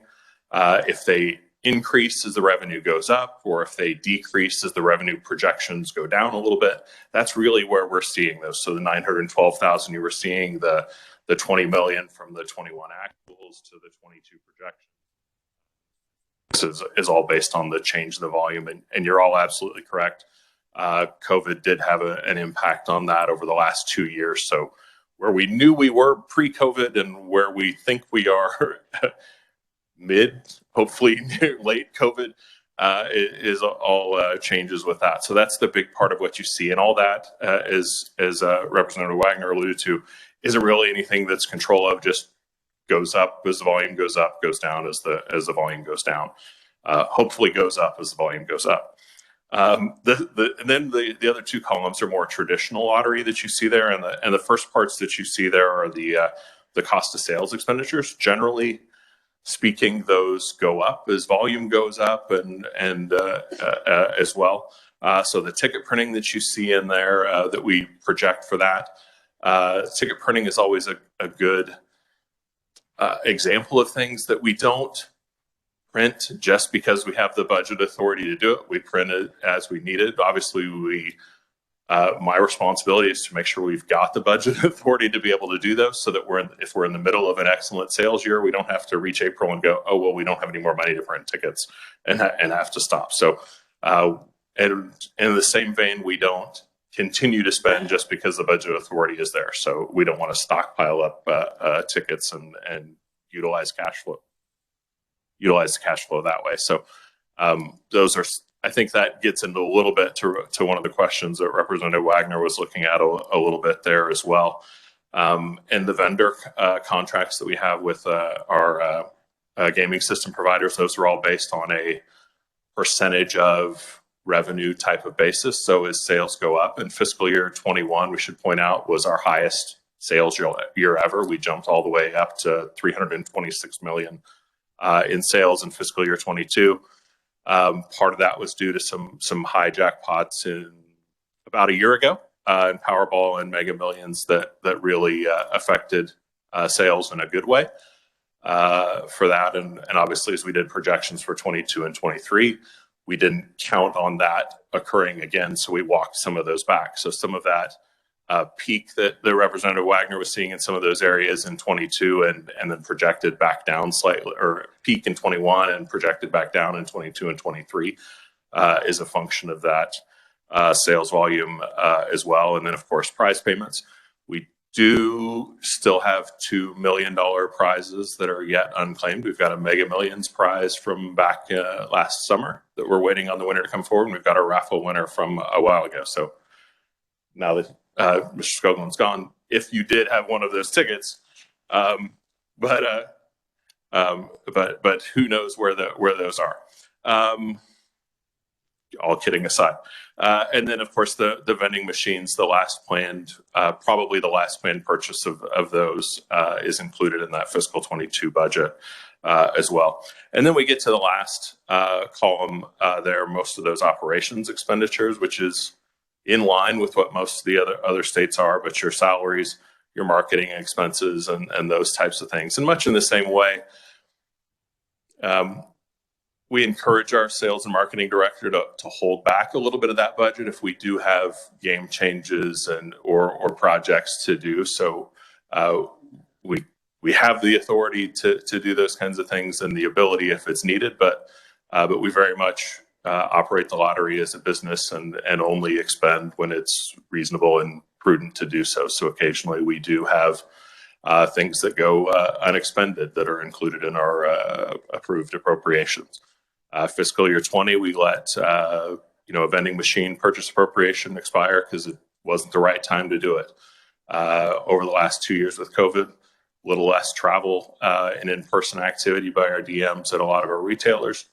if they increase as the revenue goes up, or if they decrease as the revenue projections go down a little bit. That's really where we're seeing those. So the 912,000, you were seeing the 20 million from the 21 actuals to the 22 projections. This is all based on the change in the volume, and you're all absolutely correct. COVID did have an impact on that over the last 2 years. So where we knew we were pre-COVID and where we think we are hopefully late COVID, is all changes with that. So that's the big part of what you see. And all that, as Representative Wagner alluded to, isn't really anything that's control of, just goes up as the volume goes up, goes down as the volume goes down. Hopefully goes up as the volume goes up. And then the other two columns are more traditional lottery that you see there, and the first parts that you see there are the cost of sales expenditures. Generally speaking, those go up as volume goes up, and as well. So the ticket printing that you see in there that we project for that, ticket printing is always a good example of things that we don't print just because we have the budget authority to do it. We print it as we need it. Obviously, my responsibility is to make sure we've got the budget authority to be able to do those, so that if we're in the middle of an excellent sales year, we don't have to reach April and go, oh, well, we don't have any more money to print tickets, and have to stop. So, and in the same vein, we don't continue to spend just because the budget authority is there. So we don't want to stockpile up tickets and utilize the cash flow that way. So those are, I think that gets into a little bit to one of the questions that Representative Wagner was looking at a little bit there as well. And the vendor contracts that we have with our gaming system providers, those are all based on a percentage of revenue type of basis. So as sales go up, in fiscal year 21, we should point out, was our highest sales year ever. We jumped all the way up to 326 million in sales in fiscal year 22. Part of that was due to some high jackpots in about a year ago in Powerball and Mega Millions that really affected sales in a good way for that. And obviously, as we did projections for 22 and 23, we didn't count on that occurring again, so we walked some of those back. So some of that peak that the Representative Wagner was seeing in some of those areas in 22 and then projected back down slightly, or peak in 21 and projected back down in 22 and 23 is a function of that sales volume as well. And then, of course, prize payments. We do still have $2 million prizes that are yet unclaimed. We've got a Mega Millions prize from back last summer that we're waiting on the winner to come forward. And we've got a raffle winner from a while ago. So now that Mr. Skoglund's gone, if you did have one of those tickets, but who knows where those are. All kidding aside. And then, of course, the vending machines, probably the last planned purchase of those is included in that fiscal 22 budget as well. And then we get to the last column there, most of those operations expenditures, which is in line with what most of the other states are, but your salaries, your marketing expenses, and those types of things. And much in the same way, we encourage our sales and marketing director to hold back a little bit of that budget if we do have game changes or projects to do. So we have the authority to do those kinds of things and the ability if it's needed, but we very much operate the lottery as a business and only expend when it's reasonable and prudent to do so. So occasionally we do have things that go unexpended that are included in our approved appropriations. Fiscal year 20, we let a vending machine purchase appropriation expire because it wasn't the right time to do it. Over the last 2 years with COVID, a little less travel and in-person activity by our DMs at a lot of our retailers.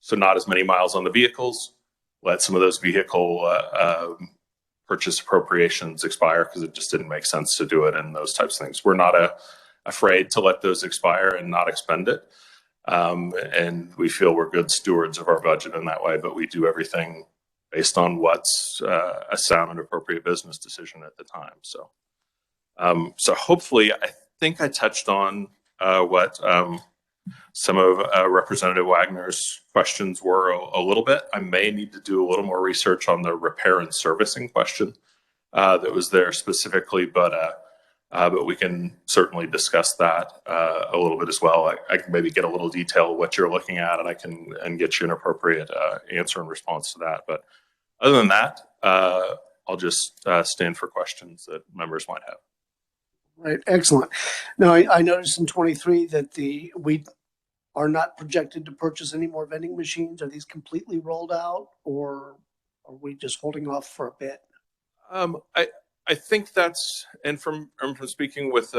So not as many miles on the vehicles. Let some of those vehicle purchase appropriations expire because it just didn't make sense to do it and those types of things. We're not afraid to let those expire and not expend it. And we feel we're good stewards of our budget in that way, but we do everything based on what's a sound and appropriate business decision at the time. So hopefully, I think I touched on what some of Representative Wagner's questions were a little bit. I may need to do a little more research on the repair and servicing question that was there specifically, but we can certainly discuss that a little bit as well. I can maybe get a little detail of what you're looking at, and I can get you an appropriate answer in response to that. But other than that, I'll just stand for questions that members might have. Right, excellent. Now, I noticed in 23 that we are not projected to purchase any more vending machines. Are these completely rolled out, or are we just holding off for a bit? I think that's, and from speaking with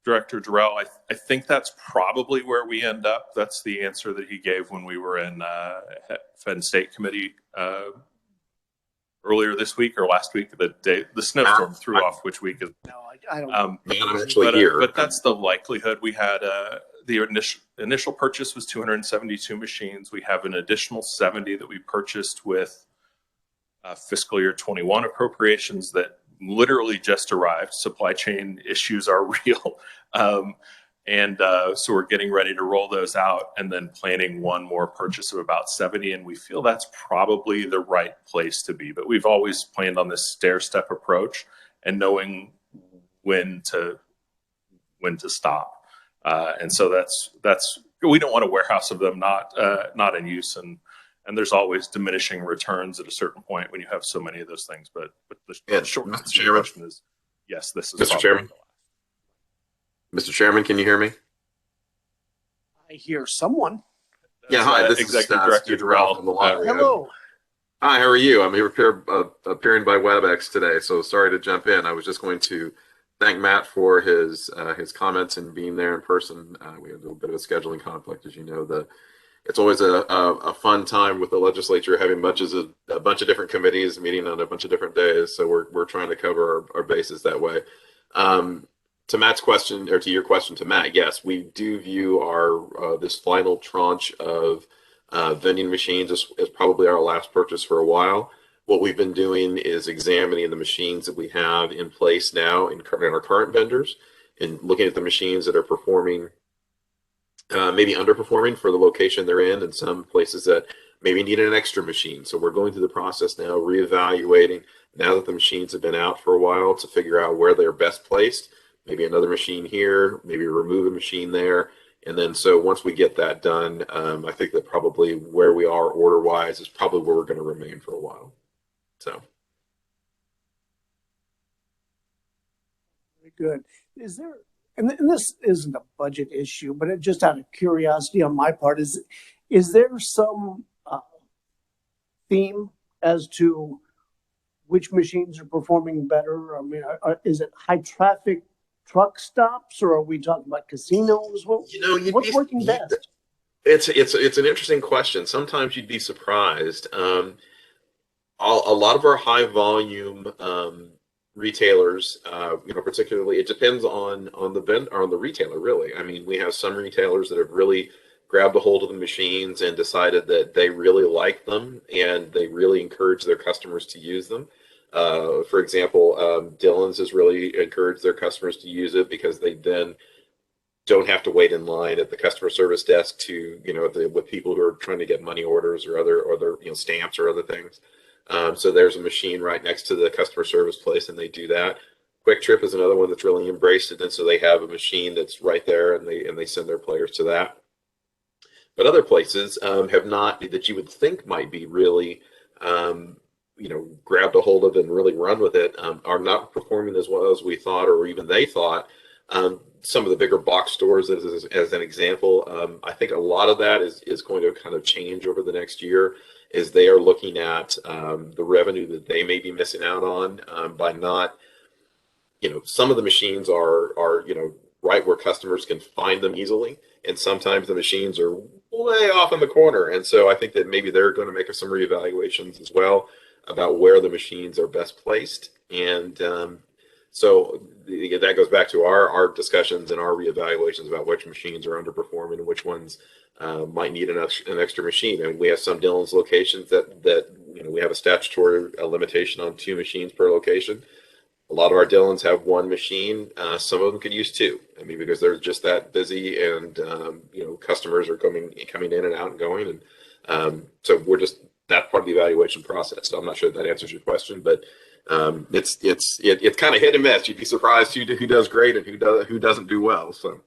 Director Jerome, I think that's probably where we end up. That's the answer that he gave when we were in Fed and State Committee earlier this week or last week. The snowstorm threw off which week. No, I don't. I'm actually here. But that's the likelihood. We had the initial purchase was 272 machines. We have an additional 70 that we purchased with fiscal year 21 appropriations that literally just arrived. Supply chain issues are real. So we're getting ready to roll those out and then planning one more purchase of about 70. And we feel that's probably the right place to be. But we've always planned on this stair-step approach and knowing when to stop. And so that's we don't want a warehouse of them not in use, and there's always diminishing returns at a certain point when you have so many of those things. But the short answer to the question is yes, this is Mr. Chairman. Mr. Chairman, can you hear me? I hear someone. Yeah, hi. This Executive is Director Jerome from the library. Hello. Hi, how are you? I'm here appearing by WebEx today, so sorry to jump in. I was just going to thank Matt for his comments and being there in person. We had a little bit of a scheduling conflict, as you know. It's always a fun time with the legislature, having a bunch of different committees meeting on a bunch of different days. So we're trying to cover our bases that way. To Matt's question, or to your question to Matt, yes, we do view our this final tranche of vending machines as probably our last purchase for a while. What we've been doing is examining the machines that we have in place now in our current vendors and looking at the machines that are performing, maybe underperforming for the location they're in, and some places that maybe need an extra machine. So we're going through the process now, reevaluating now that the machines have been out for a while to figure out where they're best placed. Maybe another machine here, maybe remove a machine there. And then so once we get that done, I think that probably where we are order-wise is probably where we're going to remain for a while. So. Very good. Is there, and this isn't a budget issue, but it just out of curiosity on my part, is there some theme as to which machines are performing better? I mean, is it high traffic truck stops, or are we talking about casinos? What's working best? It's an interesting question. Sometimes you'd be surprised. A lot of our high volume retailers, particularly, it depends on the retailer, really. I mean, we have some retailers that have really grabbed a hold of the machines and decided that they really like them and they really encourage their customers to use them. For example, Dillon's has really encouraged their customers to use it because they then don't have to wait in line at the customer service desk to, with people who are trying to get money orders or other stamps or other things. So there's a machine right next to the customer service place, and they do that. Quick Trip is another one that's really embraced it, and so they have a machine that's right there, and they send their players to that. But other places have not, that you would think might be really grabbed a hold of and really run with it, are not performing as well as we thought, or even they thought. Some of the bigger box stores, as an example, I think a lot of that is going to kind of change over the next year, as they are looking at the revenue that they may be missing out on by not, some of the machines are right where customers can find them easily, and sometimes the machines are way off in the corner. And so I think that maybe they're going to make some reevaluations as well about where the machines are best placed. And so that goes back to our discussions and our reevaluations about which machines are underperforming and which ones might need an extra machine. And we have some Dillon's locations that we have a statutory limitation on 2 machines per location. A lot of our Dillons have one machine. Some of them could use two. I mean, because they're just that busy, and you know, customers are coming in and out and going, and so we're just that part of the evaluation process. So I'm not sure if that answers your question, but it's kind of hit and miss. You'd be surprised who does great and who doesn't do well. So.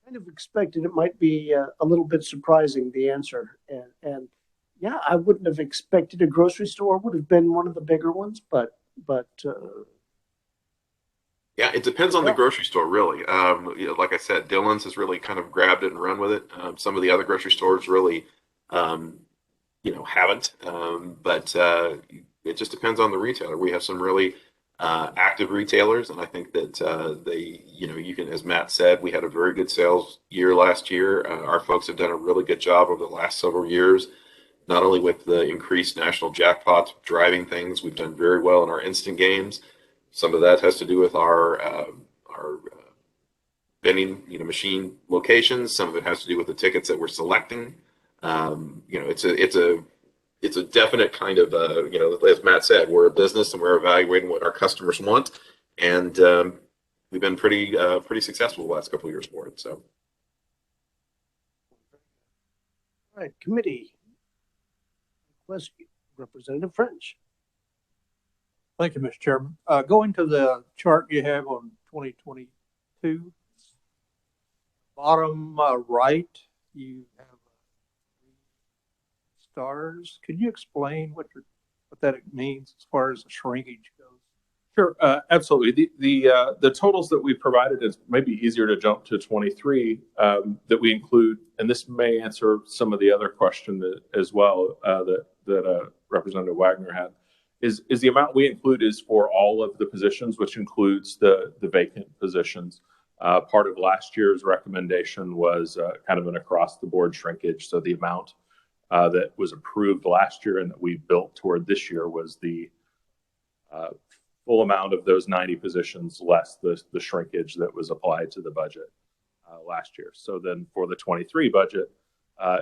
Kind of expected it might be a little bit surprising, the answer, and yeah, I wouldn't have expected a grocery store would have been one of the bigger ones, but yeah, it depends on the grocery store, really. You know, like I said, Dillon's has really kind of grabbed it and run with it. Some of the other grocery stores really, you know, haven't. But it just depends on the retailer. We have some really active retailers, and I think that they, you know, you can, as Matt said, we had a very good sales year last year. Our folks have done a really good job over the last several years, not only with the increased national jackpots driving things. We've done very well in our instant games. Some of that has to do with our vending, you know, machine locations. Some of it has to do with the tickets that we're selecting. You know, it's a definite kind of you know, as Matt said, we're a business and we're evaluating what our customers want, and we've been pretty successful the last couple of years for it. So, all right, committee. Representative French. Thank you, Mr. Chairman. Going to the chart you have on 2022, bottom right, you have 3 stars. Can you explain what that means as far as the shrinkage goes? Sure, absolutely. The totals that we provided is maybe easier to jump to 23 that we include, and this may answer some of the other question as well that Representative Wagner had. Is the amount we include is for all of the positions, which includes the vacant positions. Part of last year's recommendation was kind of an across-the-board shrinkage. So the amount that was approved last year and that we built toward this year was the full amount of those 90 positions less the shrinkage that was applied to the budget last year. So then for the 23 budget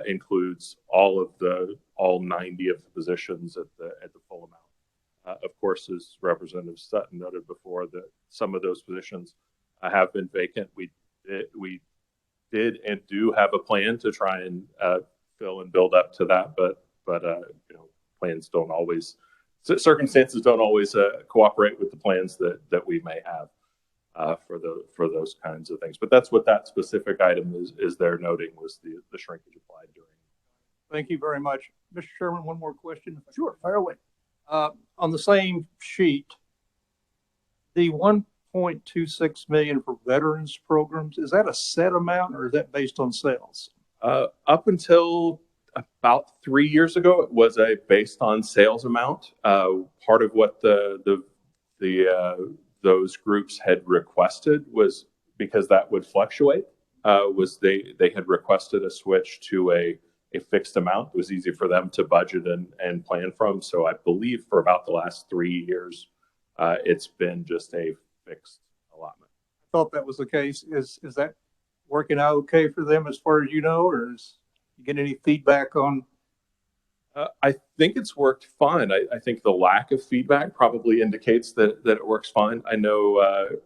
includes all 90 of the positions at the full amount. Of course, as Representative Sutton noted before, that some of those positions have been vacant. We did and do have a plan to try and fill and build up to that, but you know, plans don't always. Circumstances don't always cooperate with the plans that we may have for those kinds of things. But that's what that specific item is there noting, was the shrinkage applied during. Thank you very much. Mr. Chairman, one more question. Sure, fire away. On the same sheet, the $1.26 million for veterans programs, is that a set amount or is that based on sales? Up until about 3 years ago, it was a based on sales amount. Part of what those groups had requested was, because that would fluctuate, was they had requested a switch to a fixed amount. It was easy for them to budget and plan from. So I believe for about the last 3 years, it's been just a fixed allotment. I thought that was the case. Is that working out okay for them as far as you know, or is you get any feedback on? I think it's worked fine. I think the lack of feedback probably indicates that it works fine. I know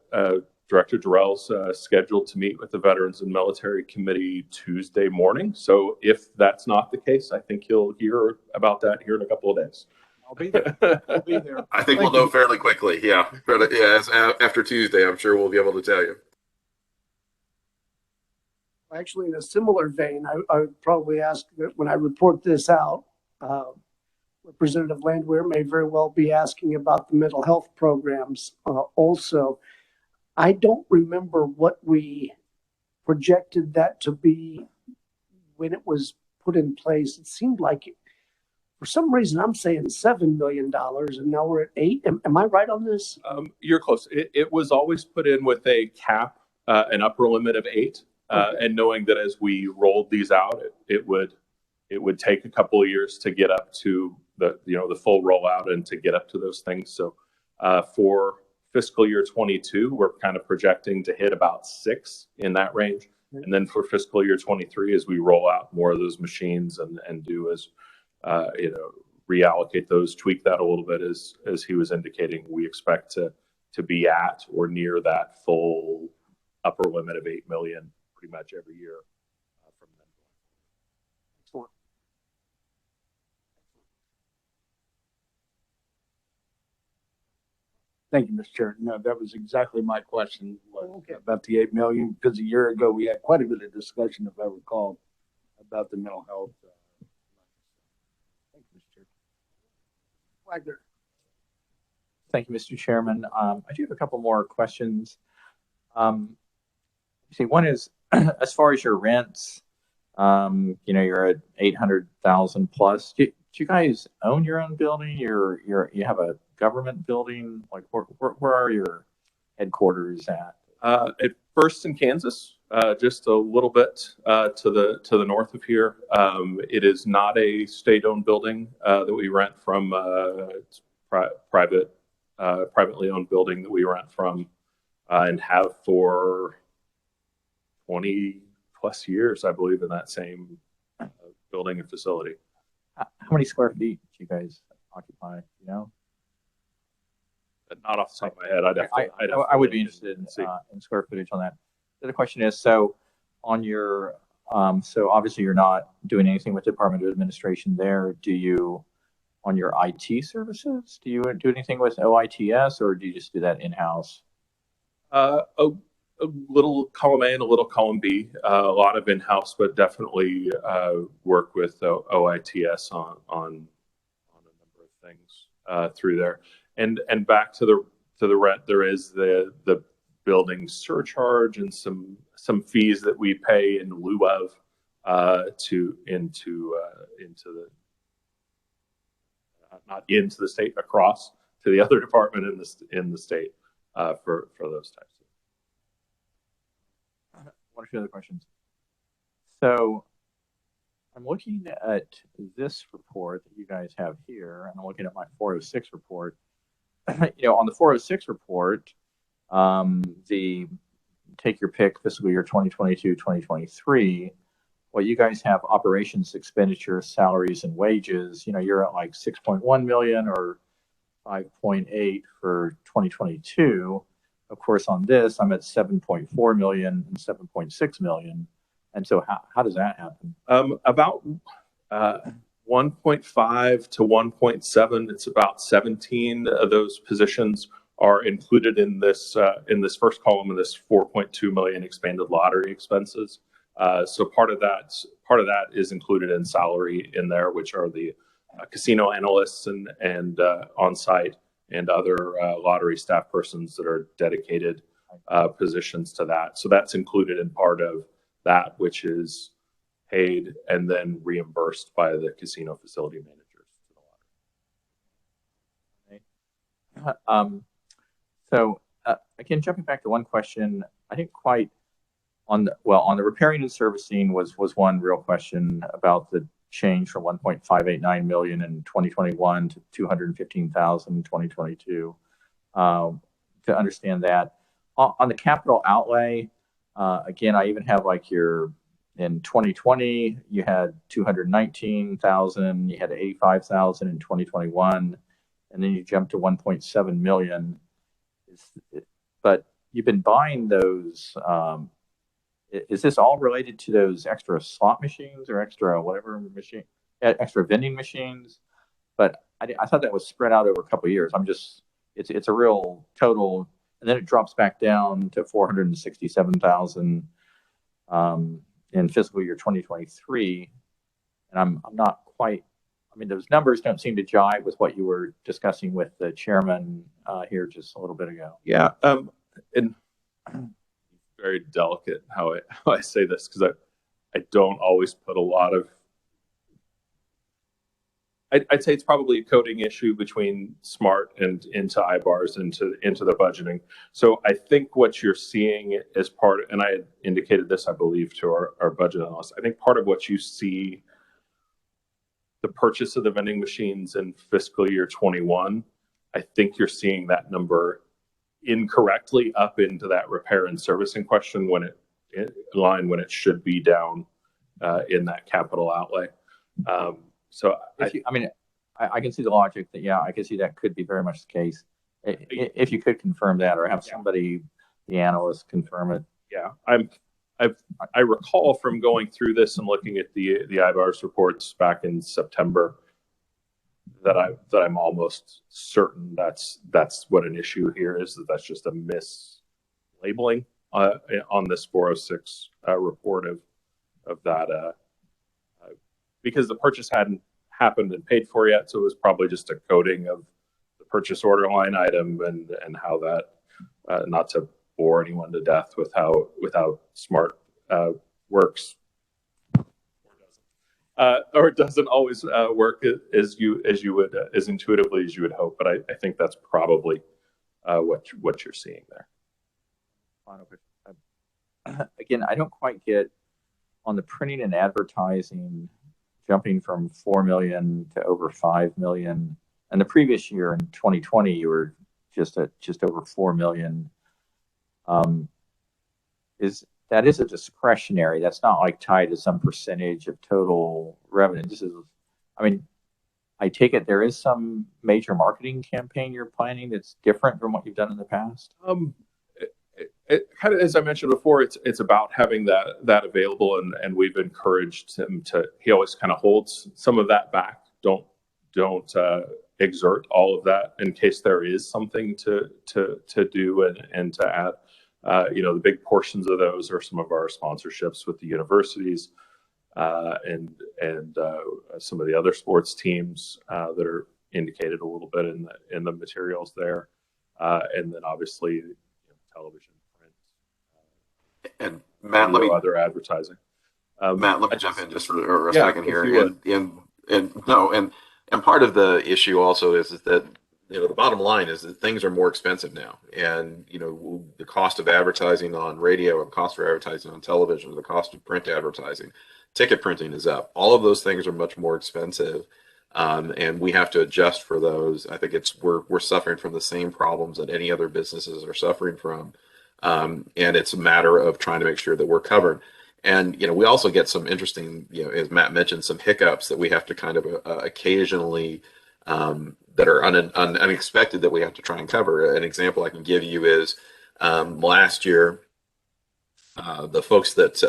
Director Durrell's scheduled to meet with the Veterans and Military Committee Tuesday morning. So if that's not the case, I think you'll hear about that here in a couple of days. I'll be there. I'll be there. I think we'll know fairly quickly. Yeah, but after Tuesday, I'm sure we'll be able to tell you. Actually, in a similar vein, I would probably ask that when I report this out, Representative Landwehr may very well be asking about the mental health programs also. I don't remember what we projected that to be when it was put in place. It seemed like, for some reason, I'm saying $7 million, and now we're at $8 million. Am I right on this? You're close. It was always put in with a cap, an upper limit of 8, okay. And knowing that as we rolled these out, it would take a couple of years to get up to the full rollout and to get up to those things. So for fiscal year 22, we're kind of projecting to hit about 6 in that range. And then for fiscal year 23, as we roll out more of those machines and do as reallocate those, tweak that a little bit as he was indicating. We expect to be at or near that full upper limit of 8 million pretty much every year from then. Excellent. Thank you, Mr. Chair. No, that was exactly my question about the 8 million, because a year ago we had quite a bit of discussion, if I recall, about the mental health. Thank you, Mr. Chair. Wagner. Thank you, Mr. Chairman. I do have a couple more questions. One is, as far as your rents, you're at 800,000 plus. Do you guys own your own building? You have a government building? Like, where are your headquarters at? At first in Kansas, just a little bit to the north of here. It is not a state-owned building that we rent from. It's privately owned building that we rent from and have for 20 plus years, I believe, in that same building and facility. How many square feet do you guys occupy? You know? Not off the top of my head. I would be interested in square footage on that. The other question is, so on your, so obviously you're not doing anything with Department of Administration there. Do you, on your IT services, do you do anything with OITS, or do you just do that in-house? A little column A and a little column B. A lot of in-house, but definitely work with OITS on a number of things through there. And back to the rent, there is the building surcharge and some fees that we pay in lieu of across to the other department in the state for those types. One or two other questions. So I'm looking at this report that you guys have here, and I'm looking at my 406 report. On the 406 report, the take your pick fiscal year 2022, 2023, well, you guys have operations, expenditures, salaries, and wages. You're at like 6.1 million or 5.8 for 2022. Of course, on this, I'm at 7.4 million and 7.6 million. And so how does that happen? About 1.5 to 1.7. It's about 17 of those positions are included in this first column of this 4.2 million expanded lottery expenses. So part of that is included in salary in there, which are the casino analysts and on-site and other lottery staff persons that are dedicated positions to that. So that's included in part of that, which is paid and then reimbursed by the casino facility managers. So again, jumping back to one question, I didn't quite on the repairing and servicing was one real question about the change from 1.589 million in 2021 to 215,000 in 2022. To understand that on the capital outlay, again, I even have like in 2020, you had 219,000, you had 85,000 in 2021, and then you jumped to 1.7 million. But you've been buying those. Is this all related to those extra slot machines or extra whatever machine, extra vending machines? But I thought that was spread out over a couple of years. It's a real total, and then it drops back down to 467,000 in fiscal year 2023. And I'm not quite. I mean, those numbers don't seem to jive with what you were discussing with the chairman here just a little bit ago. Yeah, and very delicate how I say this, because I don't always put a lot of. I'd say it's probably a coding issue between SMART and into IBARs into the budgeting. So I think what you're seeing as part, and I had indicated this, I believe, to our budget analyst. I think part of what you see, the purchase of the vending machines in fiscal year 21, I think you're seeing that number incorrectly up into that repair and servicing question when it should be down in that capital outlay. So I can see the logic that, yeah, I can see that could be very much the case. If you could confirm that or have somebody, the analyst, confirm it. Yeah, I recall from going through this and looking at the IBARS reports back in September that I'm almost certain that's what an issue here is, that's just a mislabeling on this 406 report of that because the purchase hadn't happened and paid for yet, so it was probably just a coding of the purchase order line item and how that not to bore anyone to death with how smart works or doesn't always work as intuitively as you would hope. But I think that's probably what you're seeing there. Again, I don't quite get on the printing and advertising jumping from 4 million to over 5 million. And the previous year in 2020, you were just over 4 million. Is a discretionary? That's not like tied to some percentage of total revenue. This is, I mean, I take it there is some major marketing campaign you're planning that's different from what you've done in the past. It kind of, as I mentioned before, it's about having that available, and we've encouraged him to. He always kind of holds some of that back. Don't exert all of that in case there is something to do and to add. The big portions of those are some of our sponsorships with the universities and some of the other sports teams that are indicated a little bit in the materials there, and then obviously television, print, and Matt, let me other advertising. Matt, let me jump in just for a second here, and part of the issue also is that the bottom line is that things are more expensive now, and the cost of advertising on radio, or the cost of advertising on television, or the cost of print advertising, ticket printing is up. All of those things are much more expensive, and we have to adjust for those. I think we're suffering from the same problems that any other businesses are suffering from, and it's a matter of trying to make sure that we're covered. And we also get some interesting, as Matt mentioned, some hiccups that we have to kind of occasionally. That are unexpected that we have to try and cover. An example I can give you is last year, the folks that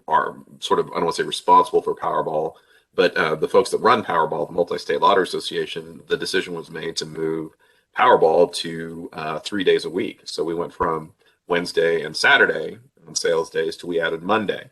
are sort of, I don't want to say responsible for Powerball, but the folks that run Powerball, the Multi-State Lottery Association, the decision was made to move Powerball to 3 days a week. So we went from Wednesday and Saturday on sales days to we added Monday.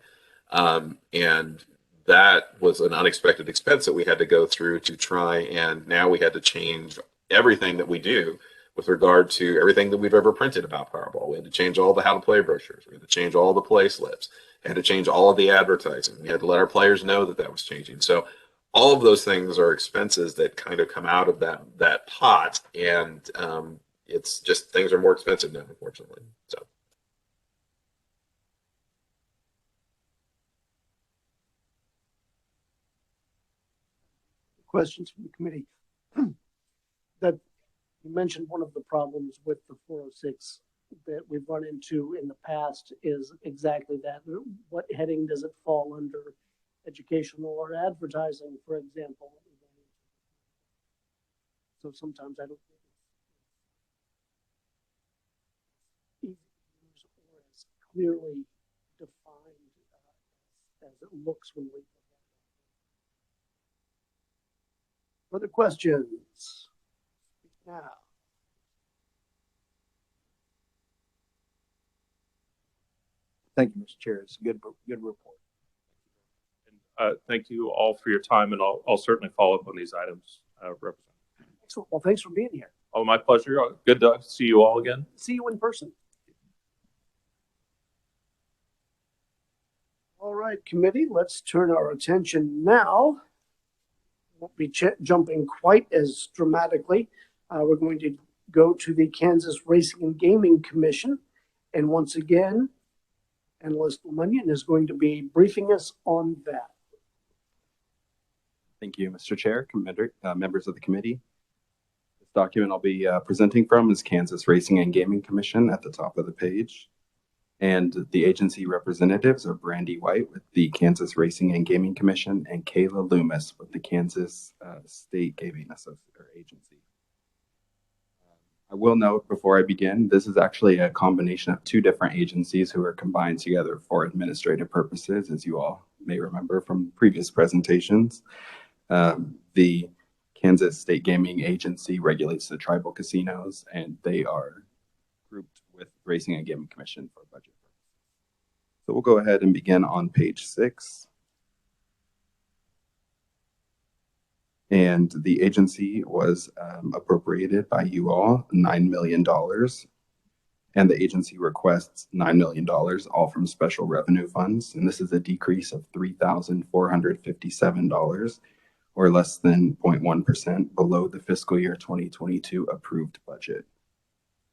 And that was an unexpected expense that we had to go through to try, and now we had to change everything that we do with regard to everything that we've ever printed about Powerball. We had to change all the how to play brochures. We had to change all the play slips. We had to change all of the advertising. We had to let our players know that was changing. So all of those things are expenses that kind of come out of that pot, and it's just things are more expensive now, unfortunately. So. Questions from the committee? That you mentioned one of the problems with the 406 that we've run into in the past is exactly that. What heading does it fall under? Educational or advertising, for example? So sometimes I don't think it's easy to use or as clearly defined as it looks when we. Further questions? Now. Thank you, Mr. Chair. It's a good report. And thank you all for your time, and I'll certainly follow up on these items. Excellent. Well, thanks for being here. Oh, my pleasure. Good to see you all again. See you in person. All right, committee, let's turn our attention now. Won't be jumping quite as dramatically. We're going to go to the Kansas Racing and Gaming Commission. And once again, Analyst Lemunion is going to be briefing us on that. Thank you, Mr. Chair, members of the committee. This document I'll be presenting from is Kansas Racing and Gaming Commission at the top of the page. And the agency representatives are Brandy White with the Kansas Racing and Gaming Commission and Kayla Loomis with the Kansas State Gaming Agency. I will note before I begin, this is actually a combination of two different agencies who are combined together for administrative purposes, as you all may remember from previous presentations. The Kansas State Gaming Agency regulates the tribal casinos, and they are grouped with Racing and Gaming Commission for budget purposes. So we'll go ahead and begin on page 6. And the agency was appropriated by you all $9 million. And the agency requests $9 million, all from special revenue funds. And this is a decrease of $3,457, or less than 0.1% below the fiscal year 2022 approved budget.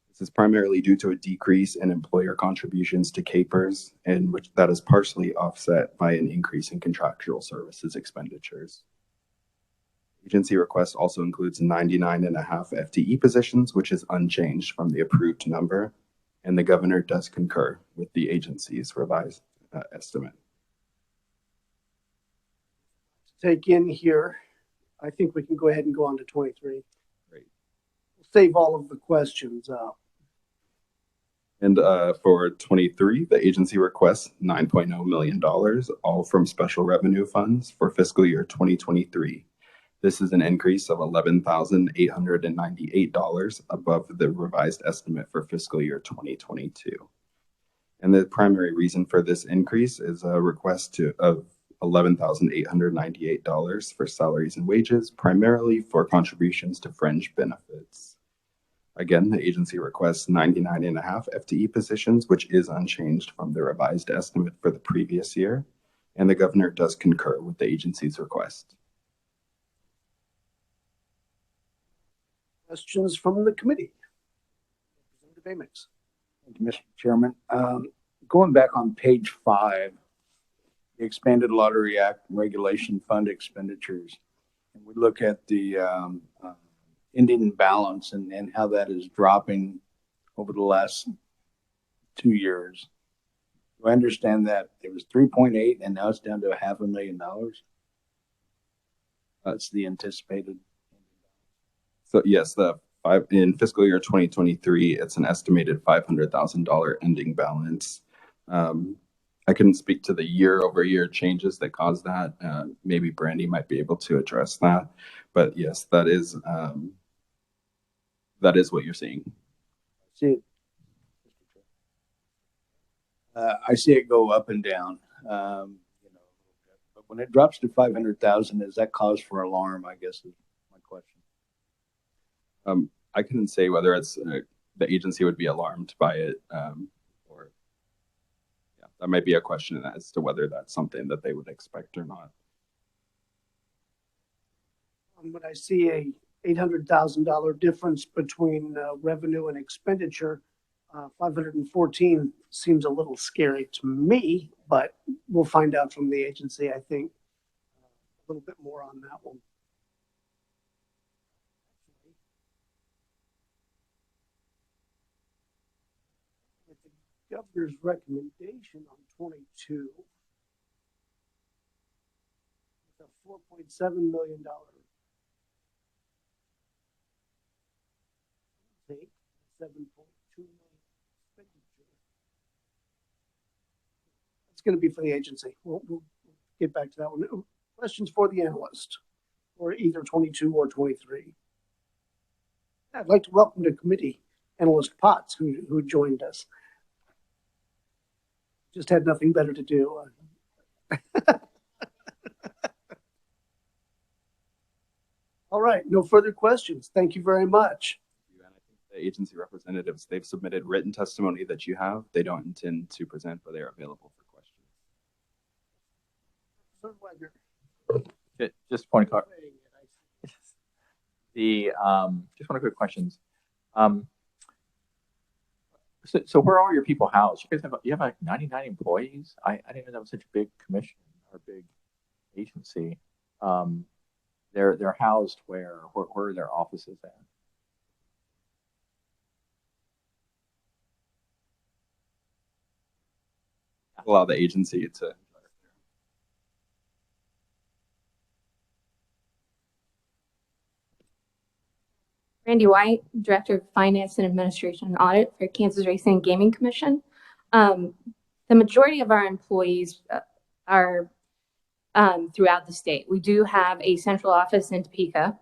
This is primarily due to a decrease in employer contributions to KPERS, and which that is partially offset by an increase in contractual services expenditures. Agency request also includes 99.5 FTE positions, which is unchanged from the approved number, and the governor does concur with the agency's revised estimate. Take in here, I think we can go ahead and go on to 23. Great. We'll save all of the questions. And for 23, the agency requests $9.0 million, all from special revenue funds for fiscal year 2023. This is an increase of $11,898 above the revised estimate for fiscal year 2022. And the primary reason for this increase is a request of $11,898 for salaries and wages, primarily for contributions to fringe benefits. Again, the agency requests 99.5 FTE positions, which is unchanged from the revised estimate for the previous year, and the governor does concur with the agency's request. Questions from the committee? Representative Amix. Thank you, Mr. Chairman. Going back on page 5, the Expanded Lottery Act Regulation Fund expenditures, and we look at the ending balance and how that is dropping over the last 2 years. Do I understand that it was 3.8 and now it's down to $500,000? That's the anticipated. So yes, in fiscal year 2023, it's an estimated $500,000 ending balance. I couldn't speak to the year-over-year changes that caused that. Maybe Brandy might be able to address that. But yes, that is what you're seeing. See it. I see it go up and down, but when it drops to 500,000, does that cause for alarm? I guess is my question. I couldn't say whether it's the agency would be alarmed by it, or that might be a question as to whether that's something that they would expect or not. When I see a $800,000 difference between revenue and expenditure, 514 seems a little scary to me, but we'll find out from the agency, I think, a little bit more on that one. With the governor's recommendation on 22, it's a $4.7 million take, 7.2 million expenditure. It's going to be for the agency. We'll get back to that one. Questions for the analyst, or either 22 or 23? I'd like to welcome to committee Analyst Potts, who joined us. Just had nothing better to do. All right, no further questions. Thank you very much. The agency representatives, they've submitted written testimony that you have. They don't intend to present, but they are available for questions. Just point of clarification. Just one of quick questions. So where are your people housed? You have like 99 employees. I didn't know that was such a big commission or big agency. They're housed where are their offices at? allow the agency to. Randy White, Director of Finance and Administration and Audit for Kansas Racing and Gaming Commission. The majority of our employees are throughout the state. We do have a central office in Topeka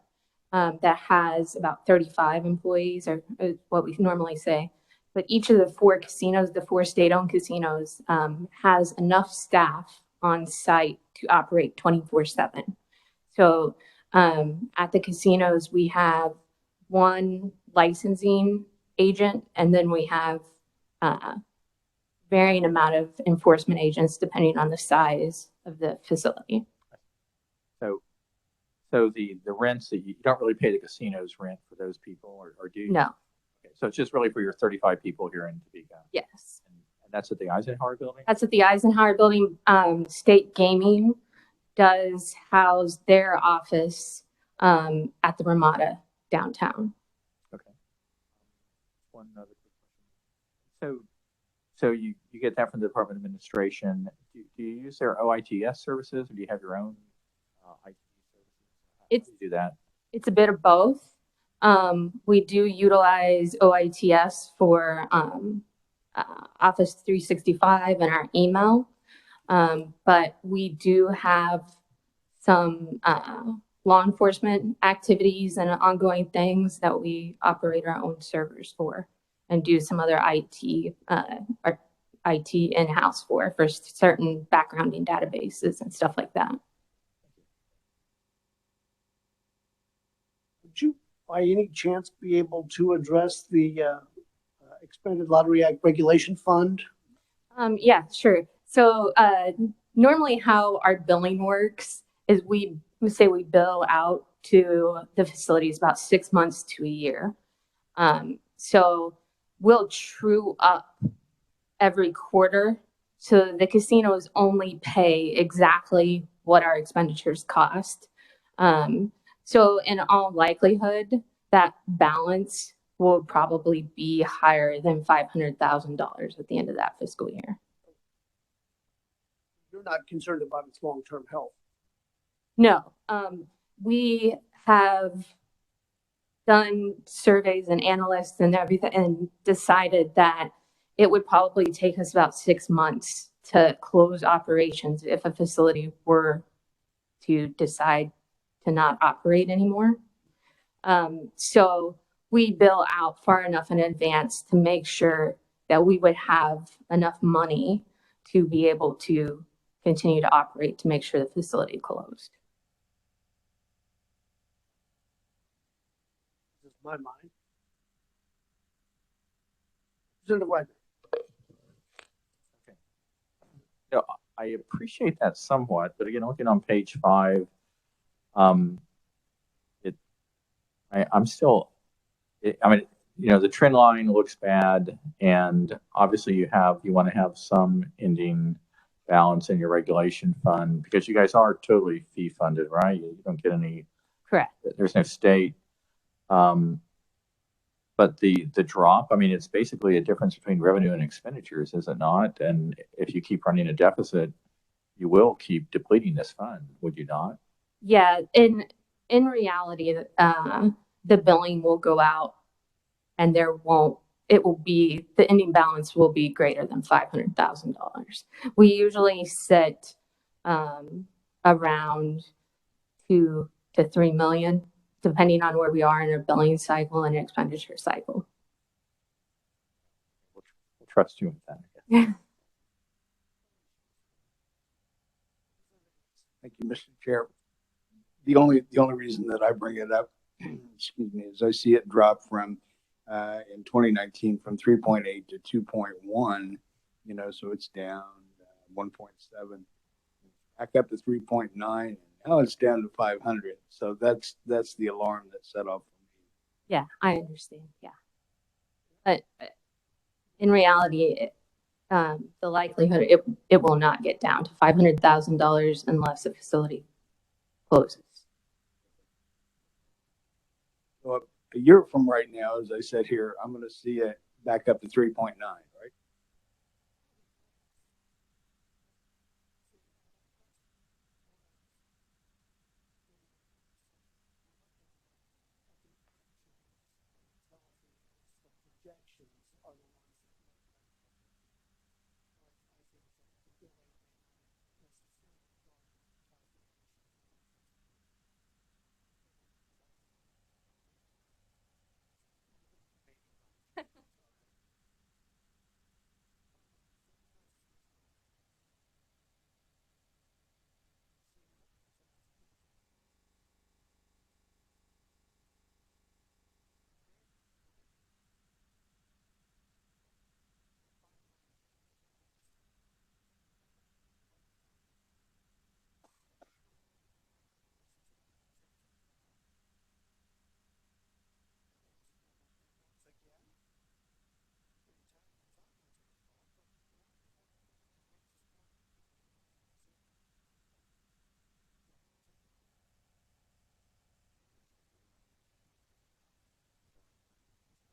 that has about 35 employees, or what we normally say. But each of the 4 casinos, the 4 state-owned casinos, has enough staff on site to operate 24/7. So at the casinos, we have 1 licensing agent, and then we have varying amount of enforcement agents depending on the size of the facility. So the rents that you don't really pay the casinos rent for those people, or do you? No. Okay, so it's just really for your 35 people here in Topeka. Yes. And that's at the Eisenhower building? That's at the Eisenhower building. State Gaming does house their office at the Ramada downtown. Okay. One other quick question. So you get that from the Department of Administration. Do you use their OITS services, or do you have your own IT services? How do you do that? It's a bit of both. We do utilize OITS for Office 365 and our email, but we do have some law enforcement activities and ongoing things that we operate our own servers for, and do some other IT in-house for certain backgrounding databases and stuff like that. Would you, by any chance, be able to address the Expanded Lottery Act Regulation Fund? Yeah, sure. So normally how our billing works is we say we bill out to the facilities about 6 months to a year. So we'll true up every quarter. So the casinos only pay exactly what our expenditures cost. So in all likelihood, that balance will probably be higher than $500,000 at the end of that fiscal year. You're not concerned about its long-term health? No. We have done surveys and analysts and everything and decided that it would probably take us about 6 months to close operations if a facility were to decide to not operate anymore. So we bill out far enough in advance to make sure that we would have enough money to be able to continue to operate to make sure the facility closed. This is my mind. Senator Wagner. Okay. No, I appreciate that somewhat, but again, looking on page 5, I'm still, I mean, you know, the trend line looks bad, and obviously you want to have some ending balance in your regulation fund, because you guys are totally fee funded, right? You don't get any. Correct. There's no state. But the drop, I mean, it's basically a difference between revenue and expenditures, is it not? And if you keep running a deficit, you will keep depleting this fund, would you not? Yeah, in reality, the billing will go out, and the ending balance will be greater than $500,000. We usually sit around 2 to 3 million, depending on where we are in our billing cycle and expenditure cycle. We'll trust you with that. Thank you, Mr. Chair. The only reason that I bring it up, excuse me, is I see it drop from in 2019 from 3.8 to 2.1. You know, so it's down 1.7, back up to 3.9, and now it's down to 500. So that's the alarm that set off for me. Yeah, I understand. Yeah, but in reality, the likelihood it will not get down to $500,000 unless the facility closes. So a year from right now, as I said here, I'm going to see it back up to 3.9, right?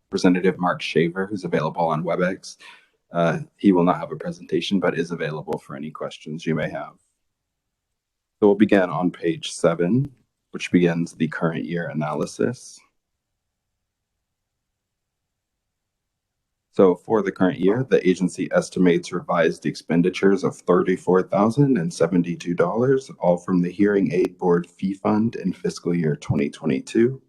Representative Mark Shaver, who's available on WebEx. He will not have a presentation, but is available for any questions you may have. So we'll begin on page 7, which begins the current year analysis. So for the current year, the agency estimates revised expenditures of $34,072, all from the Hearing Aid Board Fee Fund in fiscal year 2022.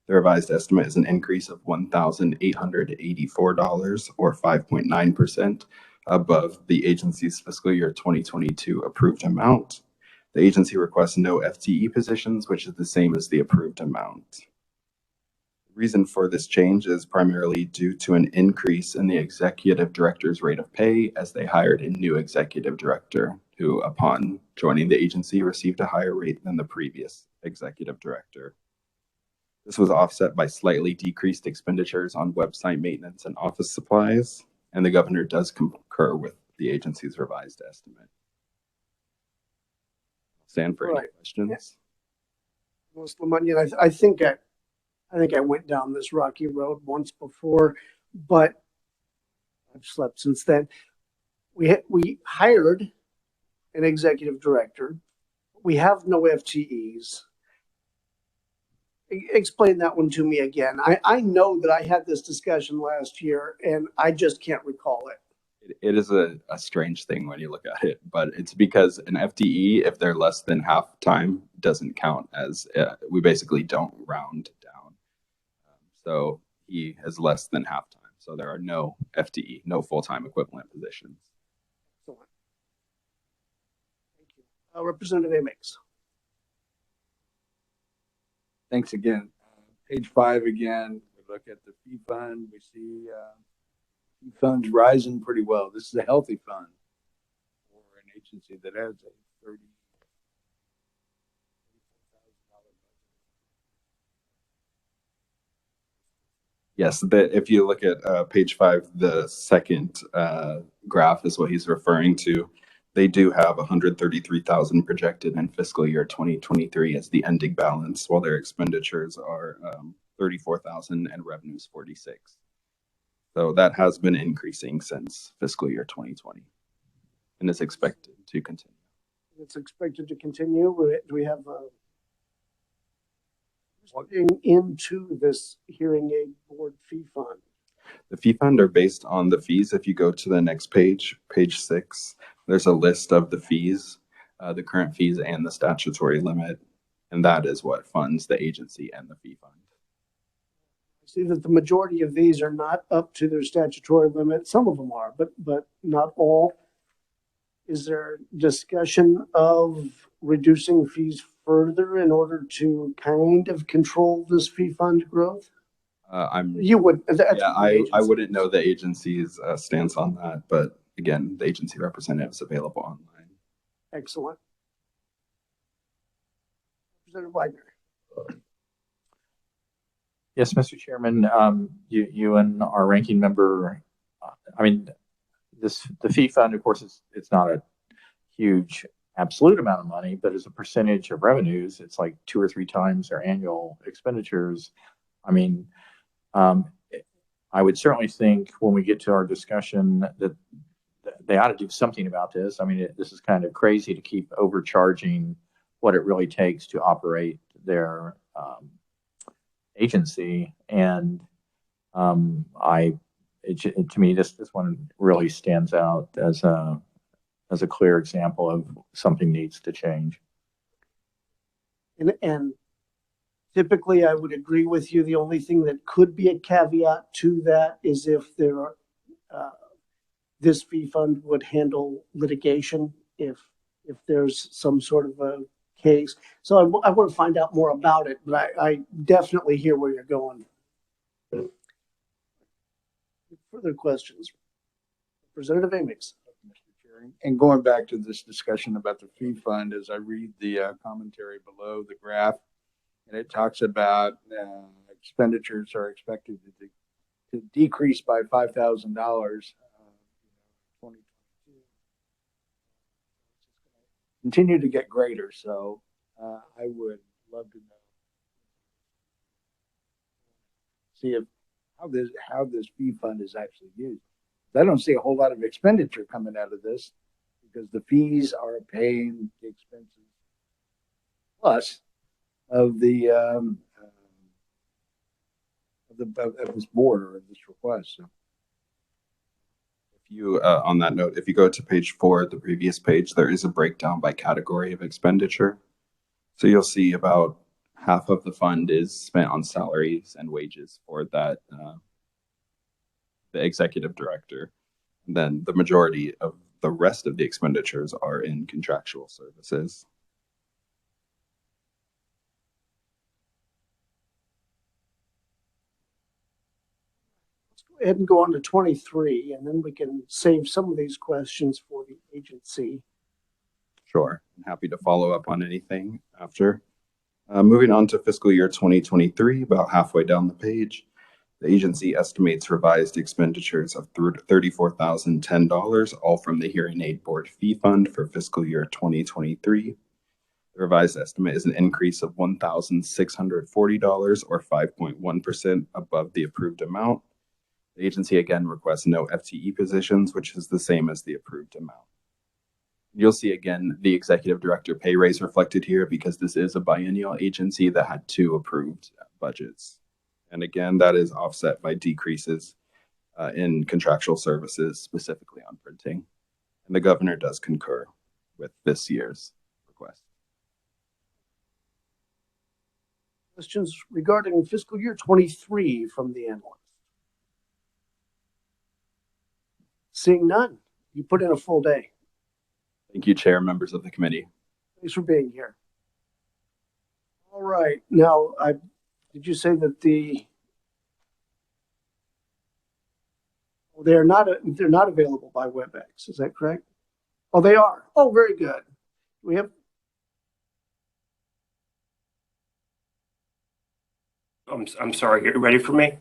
The revised estimate is an increase of $1,884, or 5.9%, above the agency's fiscal year 2022 approved amount. The agency requests no FTE positions, which is the same as the approved amount. The reason for this change is primarily due to an increase in the executive director's rate of pay, as they hired a new executive director who, upon joining the agency, received a higher rate than the previous executive director. This was offset by slightly decreased expenditures on website maintenance and office supplies, and the governor does concur with the agency's revised estimate. Stand for any questions. Ms. Lemonnier, I think I went down this rocky road once before, but I've slept since then. We hired an executive director. We have no FTEs. Explain that one to me again. I know that I had this discussion last year and I just can't recall it. It is a strange thing when you look at it, but it's because an FTE, if they're less than half time, doesn't count as, we basically don't round down. So he is less than half time. So there are no FTE, no full-time equivalent positions. Excellent. Thank you. Representative Amix. Thanks again. Page 5 again, we look at the fee fund. We see fee funds rising pretty well. This is a healthy fund for an agency that has a $34,000 budget. Yes, if you look at page 5, the second graph is what he's referring to. They do have 133,000 projected in fiscal year 2023 as the ending balance, while their expenditures are 34,000 and revenues 46. So that has been increasing since fiscal year 2020 and is expected to continue. It's expected to continue. Do we have into this hearing aid board fee fund? The fee fund are based on the fees. If you go to the next page, page 6, there's a list of the fees, the current fees and the statutory limit, and that is what funds the agency and the fee fund. I see that the majority of these are not up to their statutory limit. Some of them are, but not all. Is there discussion of reducing fees further in order to kind of control this fee fund growth? I wouldn't know the agency's stance on that, but again, the agency representative is available online. Excellent. Representative Wagner. Yes, Mr. Chairman, you and our ranking member, the fee fund, of course, it's not a huge absolute amount of money, but as a percentage of revenues, it's like 2 or 3 times their annual expenditures. I would certainly think when we get to our discussion that they ought to do something about this. This is kind of crazy to keep overcharging what it really takes to operate their agency. And To me, this one really stands out as a clear example of something needs to change. And typically, I would agree with you. The only thing that could be a caveat to that is if there are, this fee fund would handle litigation if there's some sort of a case. So I want to find out more about it, but I definitely hear where you're going. Further questions? Representative Amix. And going back to this discussion about the fee fund, as I read the commentary below the graph, and it talks about expenditures are expected to decrease by $5,000. 2022 continue to get greater. So I would love to know, see if how this fee fund is actually used. I don't see a whole lot of expenditure coming out of this because the fees are paying the expenses plus of the of this board or of this request. So. If you, on that note, if you go to page 4, the previous page, there is a breakdown by category of expenditure. So you'll see about half of the fund is spent on salaries and wages for that, the executive director. And then the majority of the rest of the expenditures are in contractual services. Let's go ahead and go on to 23, and then we can save some of these questions for the agency. Sure, I'm happy to follow up on anything after. Moving on to fiscal year 2023, about halfway down the page, the agency estimates revised expenditures of $34,010, all from the Hearing Aid Board Fee Fund for fiscal year 2023. The revised estimate is an increase of $1,640 or 5.1% above the approved amount. The agency again requests no FTE positions, which is the same as the approved amount. You'll see again the executive director pay raise reflected here because this is a biennial agency that had 2 approved budgets. And again, that is offset by decreases in contractual services, specifically on printing. And the governor does concur with this year's request. Questions regarding fiscal year 23 from the analyst? Seeing none, you put in a full day. Thank you, Chair, members of the committee. Thanks for being here. All right, now did you say that they're not available by WebEx? Is that correct? Oh, they are. Oh, very good. We have. I'm sorry. Are you ready for me?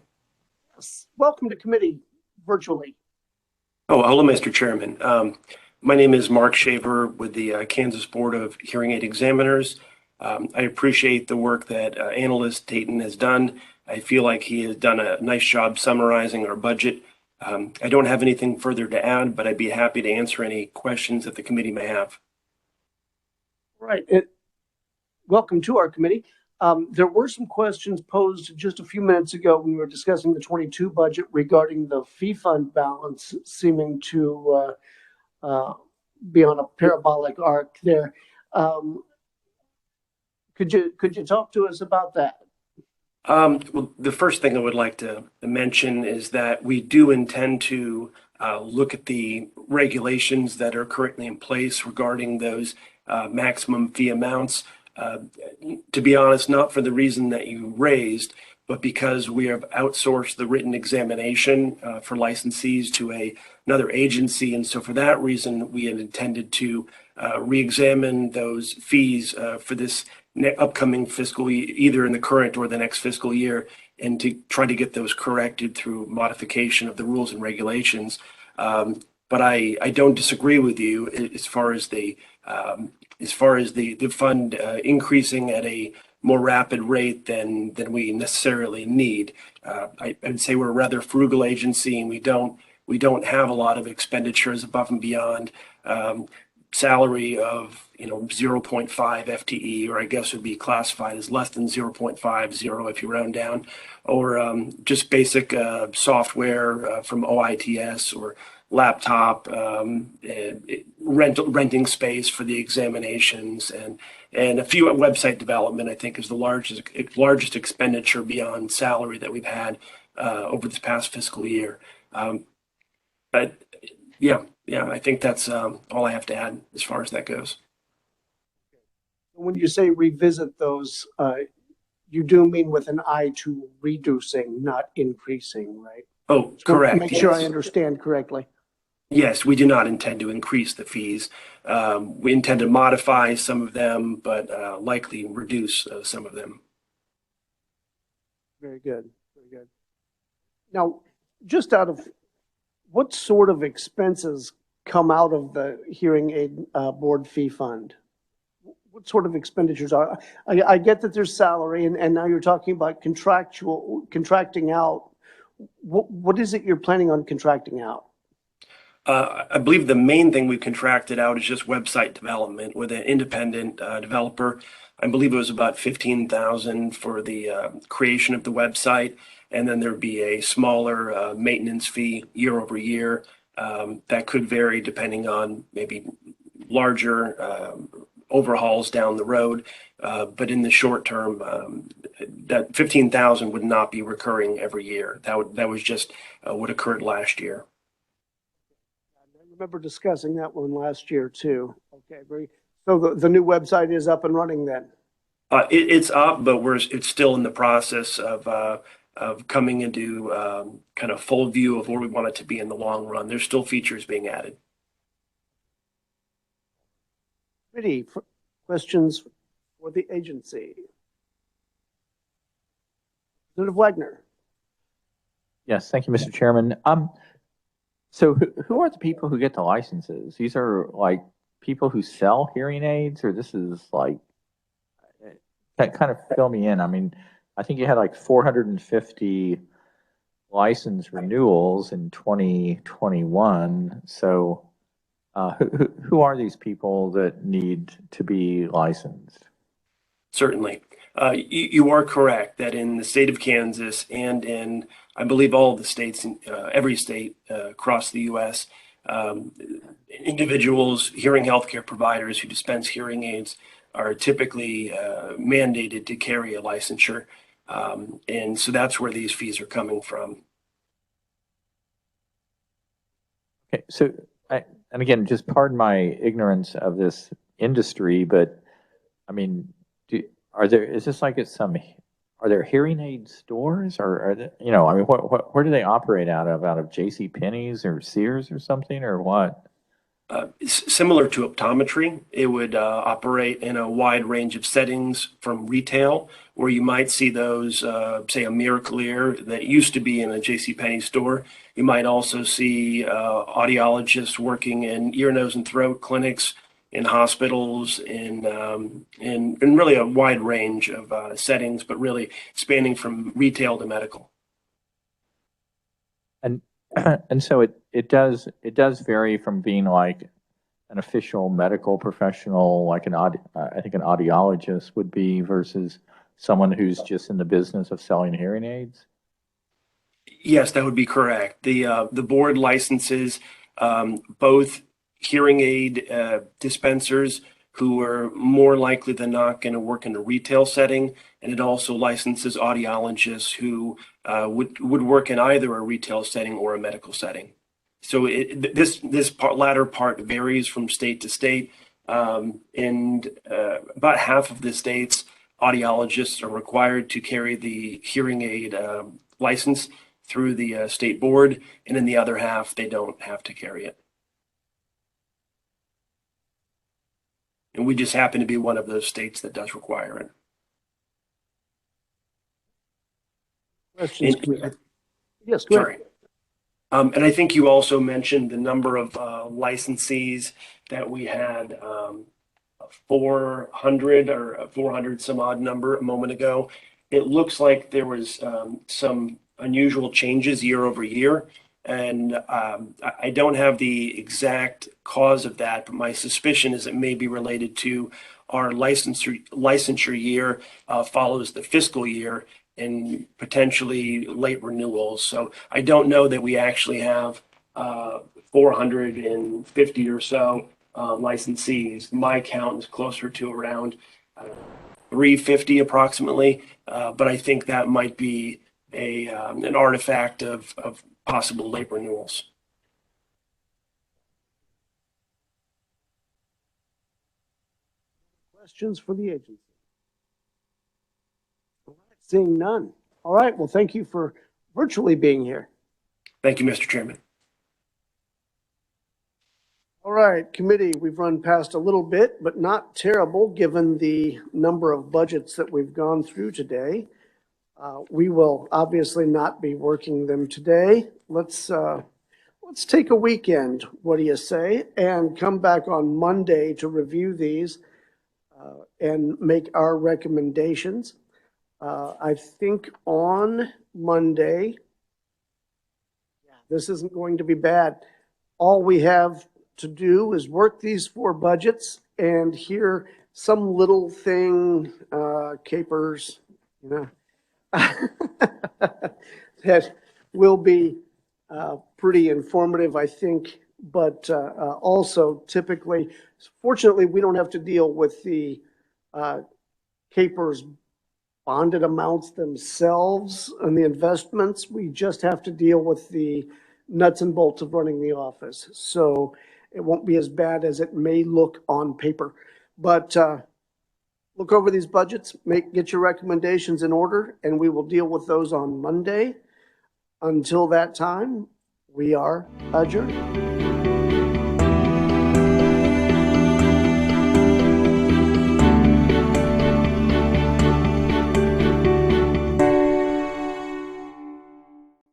Yes. Welcome to committee virtually. Oh, hello, Mr. Chairman. My name is Mark Shaver with the Kansas Board of Hearing Aid Examiners. I appreciate the work that analyst Dayton has done. I feel like he has done a nice job summarizing our budget. I don't have anything further to add, but I'd be happy to answer any questions that the committee may have. Right. Welcome to our committee. There were some questions posed just a few minutes ago when we were discussing the 22 budget regarding the fee fund balance seeming to be on a parabolic arc there. Could you talk to us about that? Well, the first thing I would like to mention is that we do intend to look at the regulations that are currently in place regarding those maximum fee amounts. To be honest, not for the reason that you raised, but because we have outsourced the written examination for licensees to another agency. And so for that reason, we had intended to re-examine those fees for this upcoming fiscal year, either in the current or the next fiscal year, and to try to get those corrected through modification of the rules and regulations. But I don't disagree with you as far as the fund increasing at a more rapid rate than we necessarily need. I would say we're a rather frugal agency, and we don't have a lot of expenditures above and beyond salary of 0.5 FTE, or I guess would be classified as less than 0.50 if you round down, or just basic software from OITS or laptop, renting space for the examinations, and a few at website development, I think, is the largest expenditure beyond salary that we've had over this past fiscal year. But yeah, I think that's all I have to add as far as that goes. When you say revisit those, you do mean with an eye to reducing, not increasing, right? Oh, correct. Make sure I understand correctly. Yes, we do not intend to increase the fees. We intend to modify some of them, but likely reduce some of them. Very good. Very good. Now, just out of what sort of expenses come out of the hearing aid board fee fund? What sort of expenditures are? I get that there's salary, and now you're talking about contracting out. What is it you're planning on contracting out? I believe the main thing we've contracted out is just website development with an independent developer. I believe it was about $15,000 for the creation of the website, and then there'd be a smaller maintenance fee year over year that could vary depending on maybe larger overhauls down the road. But in the short term, that $15,000 would not be recurring every year. That was just what occurred last year. I remember discussing that one last year too. Okay, great. So the new website is up and running then? It's up, but it's still in the process of coming into kind of full view of where we want it to be in the long run. There's still features being added. Ready for questions for the agency? Representative Wagner. Yes, thank you, Mr. Chairman. So who are the people who get the licenses? These are like people who sell hearing aids, or this is like, that kind of fill me in. I mean, I think you had like 450 license renewals in 2021. So who are these people that need to be licensed? Certainly. You are correct that in the state of Kansas and in, I believe, all of the states, every state across the U.S., individuals, hearing healthcare providers who dispense hearing aids are typically mandated to carry a licensure. And so that's where these fees are coming from. Okay, so, and again, just pardon my ignorance of this industry, but I mean, are there hearing aid stores, or are they, I mean, where do they operate out of? Out of J.C. Penney's or Sears or something, or what? Similar to optometry, it would operate in a wide range of settings, from retail, where you might see those, say, a Miracle-Ear that used to be in a J.C. Penney store. You might also see audiologists working in ear, nose, and throat clinics, in hospitals, in really a wide range of settings, but really spanning from retail to medical. And so it does vary from being like an official medical professional, like I think an audiologist would be, versus someone who's just in the business of selling hearing aids. Yes, that would be correct. The board licenses both hearing aid dispensers who are more likely than not going to work in a retail setting, and it also licenses audiologists who would work in either a retail setting or a medical setting. So this latter part varies from state to state. And about half of the states, audiologists are required to carry the hearing aid license through the state board, and in the other half, they don't have to carry it. And we just happen to be one of those states that does require it. Questions? Yes, go ahead. And I think you also mentioned the number of licensees that we had, 400 or 400 some odd number a moment ago. It looks like there was some unusual changes year over year. And I don't have the exact cause of that, but my suspicion is it may be related to our licensure year follows the fiscal year and potentially late renewals. So I don't know that we actually have 450 or so licensees. My count is closer to around 350 approximately, but I think that might be an artifact of possible late renewals. Questions for the agency? All right, seeing none. All right, well, thank you for virtually being here. Thank you, Mr. Chairman. All right, committee, we've run past a little bit, but not terrible given the number of budgets that we've gone through today. We will obviously not be working them today. Let's take a weekend, what do you say, and come back on Monday to review these and make our recommendations. I think on Monday, this isn't going to be bad. All we have to do is work these 4 budgets and hear some little thing, capers, you know, that will be pretty informative, I think, but also typically, fortunately, we don't have to deal with the capers bonded amounts themselves and the investments. We just have to deal with the nuts and bolts of running the office. So it won't be as bad as it may look on paper. But look over these budgets, get your recommendations in order, and we will deal with those on Monday. Until that time, we are adjourned.